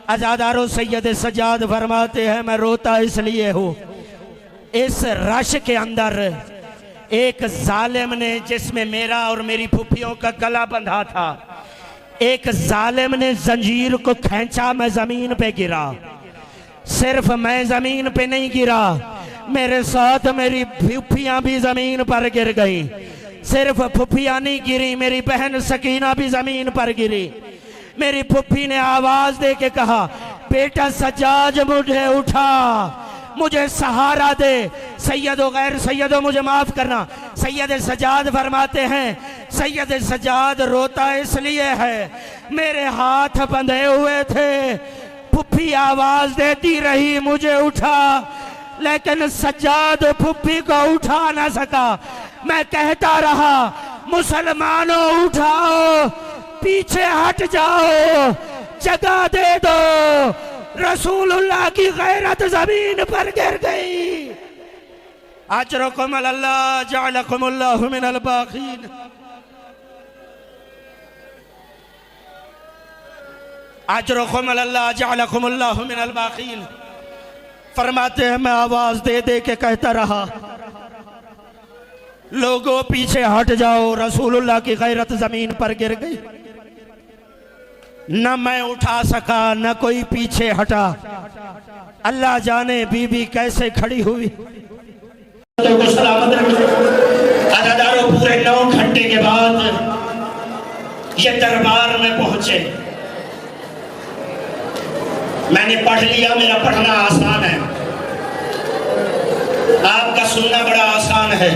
आज़ादारों, सैयद सज्जाद फरमाते हैं मैं रोता इसलिए हूँ, इस रश के अंदर एक जालिम ने, जिसमें मेरा और मेरी फूफियों का गला बंधा था, एक जालिम ने जंजीर को खींचा, मैं जमीन पे गिरा। सिर्फ मैं जमीन पे नहीं गिरा, मेरे साथ मेरी फूफियां भी जमीन पर गिर गई। सिर्फ फूफियां नहीं गिरी, मेरी बहन सकीना भी जमीन पर गिरी। मेरी फूफी ने आवाज दे के कहा, बेटा सज्जाद मुझे उठा, मुझे सहारा दे। सैयदो गैर सैयदो मुझे माफ करना, सैयद सज्जाद फरमाते हैं सैयद सज्जाद रोता इसलिए है मेरे हाथ बंधे हुए थे, फुफ्फी आवाज देती रही मुझे उठा, लेकिन सज्जाद फुफ्फी को उठा ना सका। मैं कहता रहा मुसलमानों उठाओ, पीछे हट जाओ, जगह दे दो। रसूलुल्लाह की गैरत जमीन पर गिर गई। अजरकुम अल्लाह जअलकुमुल्लाहु मिनल बाक़ीन। अजरकुम अल्लाह जअलकुमुल्लाहु मिनल बाक़ीन। फरमाते हैं मैं आवाज दे दे के कहता रहा, लोगों पीछे हट जाओ, रसूलुल्लाह की गैरत जमीन पर गिर गई। न मैं उठा सका, न कोई पीछे हटा। अल्लाह जाने बीबी कैसे खड़ी हुई। तो सलामत रखे। अदादारों, पूरे 9 घंटे के बाद ये दरबार में पहुंचे। मैंने पढ़ लिया, मेरा पढ़ना आसान है, आपका सुनना बड़ा आसान है।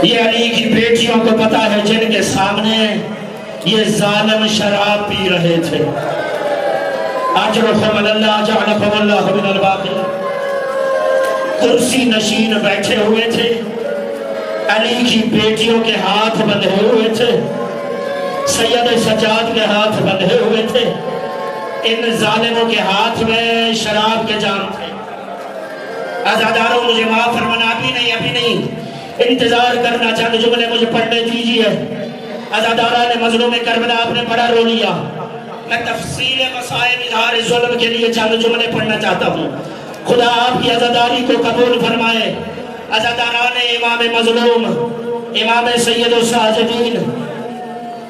ये अली की बेटियों को पता है जिनके सामने ये जालिम शराब पी रहे थे। कुर्सी नशीन बैठे हुए थे, अली की बेटियों के हाथ बंधे हुए थे, सैयद सज्जाद के हाथ बंधे हुए थे। इन जालिमों के हाथ में शराब के जाम थे। आज़ादारों, मुझे माफ फरमाना, अभी नहीं, इंतजार करना, चंद जुमले मुझे पढ़ने दीजिए। अज़ादारा ने मजलूम करबला आपने बड़ा रो लिया। मैं तफसील मसाइल इज़हार जुल्म के लिए चंद जुमले पढ़ना चाहता हूँ। खुदा आपकी अज़ादारी को कबूल फरमाए। अज़ादारा ने इमाम मजलूम, इमाम सैयद साजिदीन,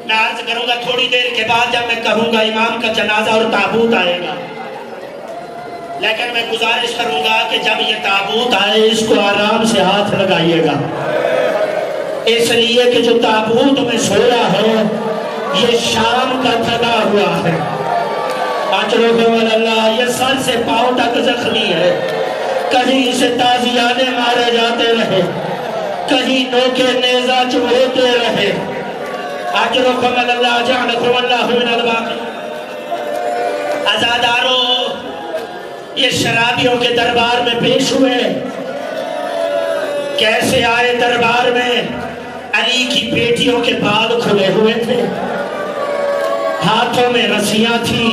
मैं अर्ज करूंगा थोड़ी देर के बाद जब मैं कहूंगा इमाम का जनाजा और ताबूत आएगा, लेकिन मैं गुजारिश करूंगा कि जब ये ताबूत आए इसको आराम से हाथ लगाइएगा, इसलिए कि जो ताबूत में सोया है ये शाम का थका हुआ है। अल्लाह, ये सर से पांव तक जख्मी है। कहीं से ताजियाने मारे जाते रहे, कहीं नोके नेजा चुभोते रहे। आज़ादारों, ये शराबियों के दरबार में पेश हुए। कैसे आए दरबार में? अली की बेटियों के बाल खुले हुए थे, हाथों में रस्सियां थी।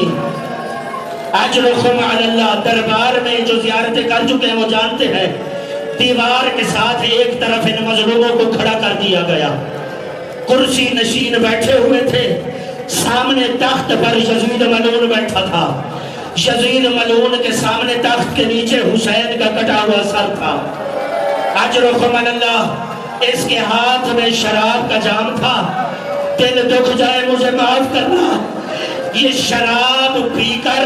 अजरुखुम अल्लाह, दरबार में जो ज़ियारतें कर चुके हैं वो जानते हैं, दीवार के साथ एक तरफ इन मजलूमों को खड़ा कर दिया गया। कुर्सी नशीन बैठे हुए थे, सामने तख्त पर यजीद मलून बैठा था। यजीद मलून के सामने तख्त के नीचे हुसैन का कटा हुआ सर था। अजरुखुम अल्लाह, इसके हाथ में शराब का जाम था। दिल दुख जाए मुझे माफ करना, ये शराब पीकर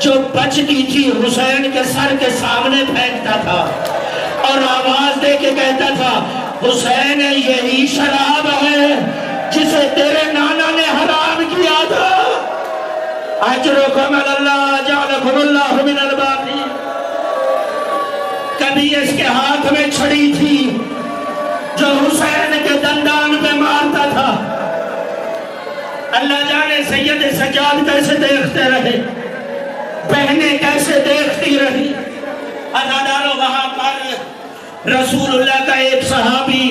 जो बचती थी हुसैन के सर के सामने फेंकता था और आवाज दे के कहता था, हुसैन यही शराब है जिसे तेरे नाना ने हराम किया था। अजरुकुम अल्लाह जअलकुमुल्लाहु मिनल बाक़ीन। कभी इसके हाथ में छड़ी थी जो हुसैन के दंदान पे मारता था। अल्लाह जाने सैयद सज्जाद कैसे देखते रहे, बहनें कैसे देखती रही। अज़ादारों, वहां पर रसूलुल्लाह का एक सहाबी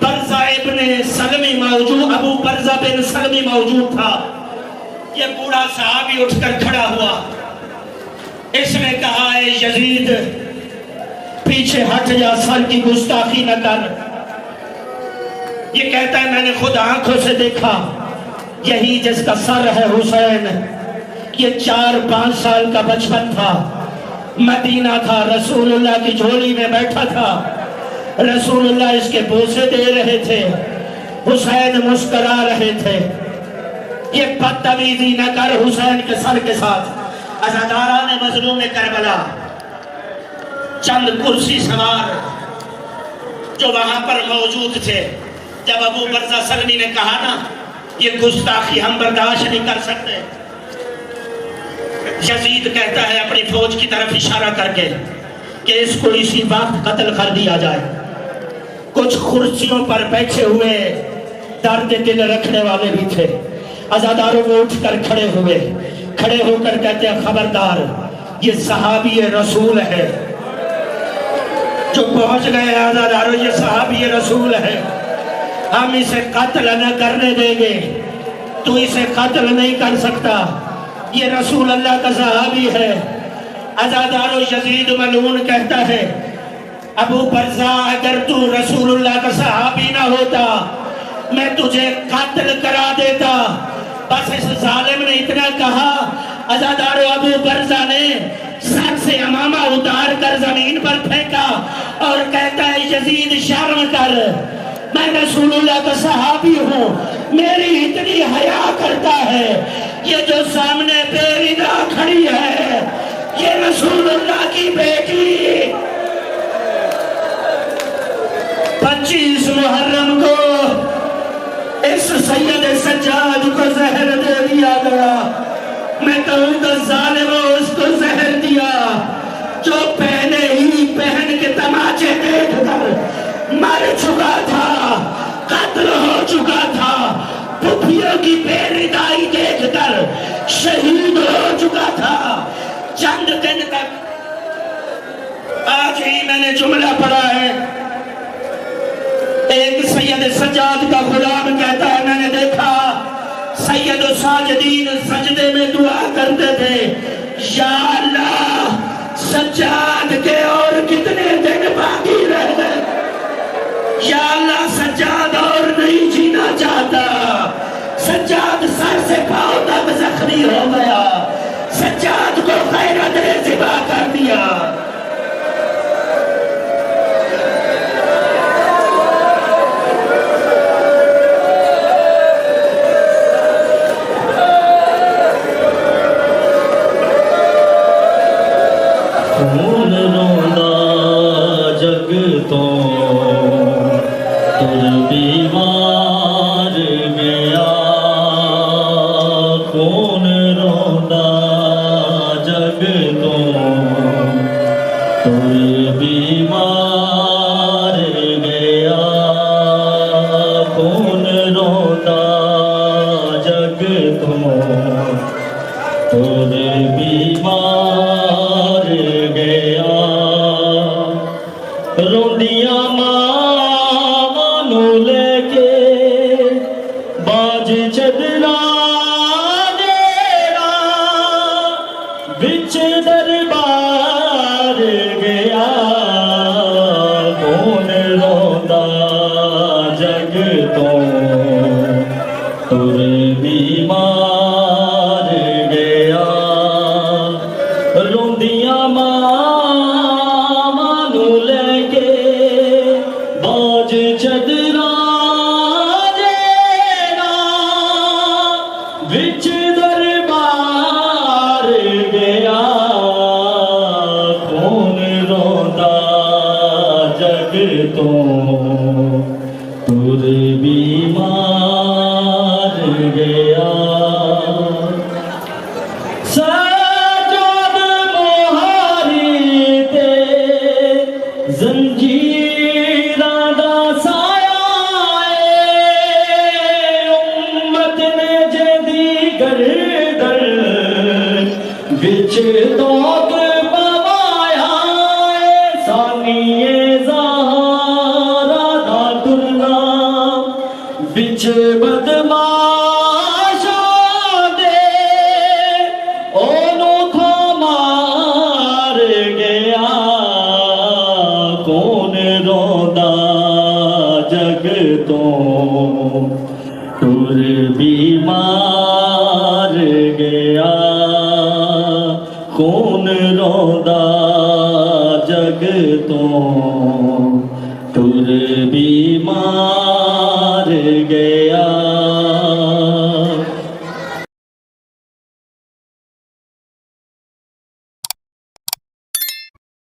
बरज़ा इब्ने सलमी मौजूद, अबू बरज़ा बिन सलमी मौजूद था। ये बूढ़ा सहाबी उठकर खड़ा हुआ। इसने कहा, है यजीद पीछे हट जा, सर की गुस्ताखी न कर। ये कहता है मैंने खुद आंखों से देखा, यही जिसका सर है हुसैन। ये 4-5 साल का बचपन था, मदीना था, रसूलुल्लाह की झोली में बैठा था, रसूलुल्लाह इसके बोसे दे रहे थे, हुसैन मुस्कुरा रहे थे। ये बदतमीजी न कर हुसैन के सर के साथ। अज़ादारा ने मजलूम करबला चंद कुर्सी सवार जो वहां पर मौजूद थे, जब अबू बरज़ा सलमी ने कहा ना ये गुस्ताखी हम बर्दाश्त नहीं कर सकते, यजीद कहता है अपनी फौज की तरफ इशारा करके कि इसको इसी वक्त कत्ल कर दिया जाए। कुछ कुर्सियों पर बैठे हुए दर्द दिल रखने वाले भी थे। अज़ादारों वो उठकर खड़े हुए, खड़े होकर कहते हैं खबरदार, ये सहाबी रसूल है। जो पहुंच गए अज़ादारों, ये सहाबी रसूल है, हम इसे कत्ल न करने देंगे, तू इसे कत्ल नहीं कर सकता, ये रसूल अल्लाह का सहाबी है। अज़ादारों यजीद मलून कहता है, अबू बरज़ा अगर तू रसूलुल्लाह का सहाबी ना होता मैं तुझे कत्ल करा देता। बस इस जालिम ने इतना कहा। अज़ादारों अबू बरज़ा ने सर से अमामा उतार कर जमीन पर फेंका और कहता है यजीद शर्म कर, मैं रसूलुल्लाह का सहाबी हूँ, मेरी इतनी हया करता है। ये जो सामने बेरिदा खड़ी है ये रसूलुल्लाह की बेटी। 25 मुहर्रम को इस सैयद सज्जाद को जहर दे दिया गया। मैं कहूँ तो जालिमों उसको जहर दिया जो पहले ही पहन के तमाचे देखकर मर चुका था, कत्ल हो चुका था, पुफियों की बेरिदाई देखकर शहीद हो चुका था। चंद दिन तक, आज ही मैंने जुमला पढ़ा है, एक सैयद सज्जाद का गुलाम कहता है मैंने देखा सैयद साजिदीन सजदे में दुआ करते थे, या अल्लाह सज्जाद के और कितने दिन बाकी रह गए, या अल्लाह सज्जाद और नहीं जीना चाहता। सज्जाद सर से पांव तक जख्मी हो गया, सज्जाद को खैरत ने ज़िबा कर दिया। खून रोंदा जग तो तुर बीमार गया, खून रोंदा जग तो तुर बीमार गया, खून रोंदा जग तो तुर बीमार गया। रोंदियां मावां नू लेके बाज चदरा देरा बिच दरबार गया, कौन रोंदा जग तो तुर बीमार गया। रोंदियां मावां नू लेके बाज चदरा देरा बिच दरबार गया, कौन रोंदा जग तो तुर बीमार गया। सज्जाद मोहारी ते जंजीरां दा साया है, उम्मत ने जेदी गर्दन बिच तोक पवाया है, सानिए ज़हरा दा तुरना बिच बदमाशां दे रोंदा जग तो टुर बीमार गया कौन रोंदा जग तो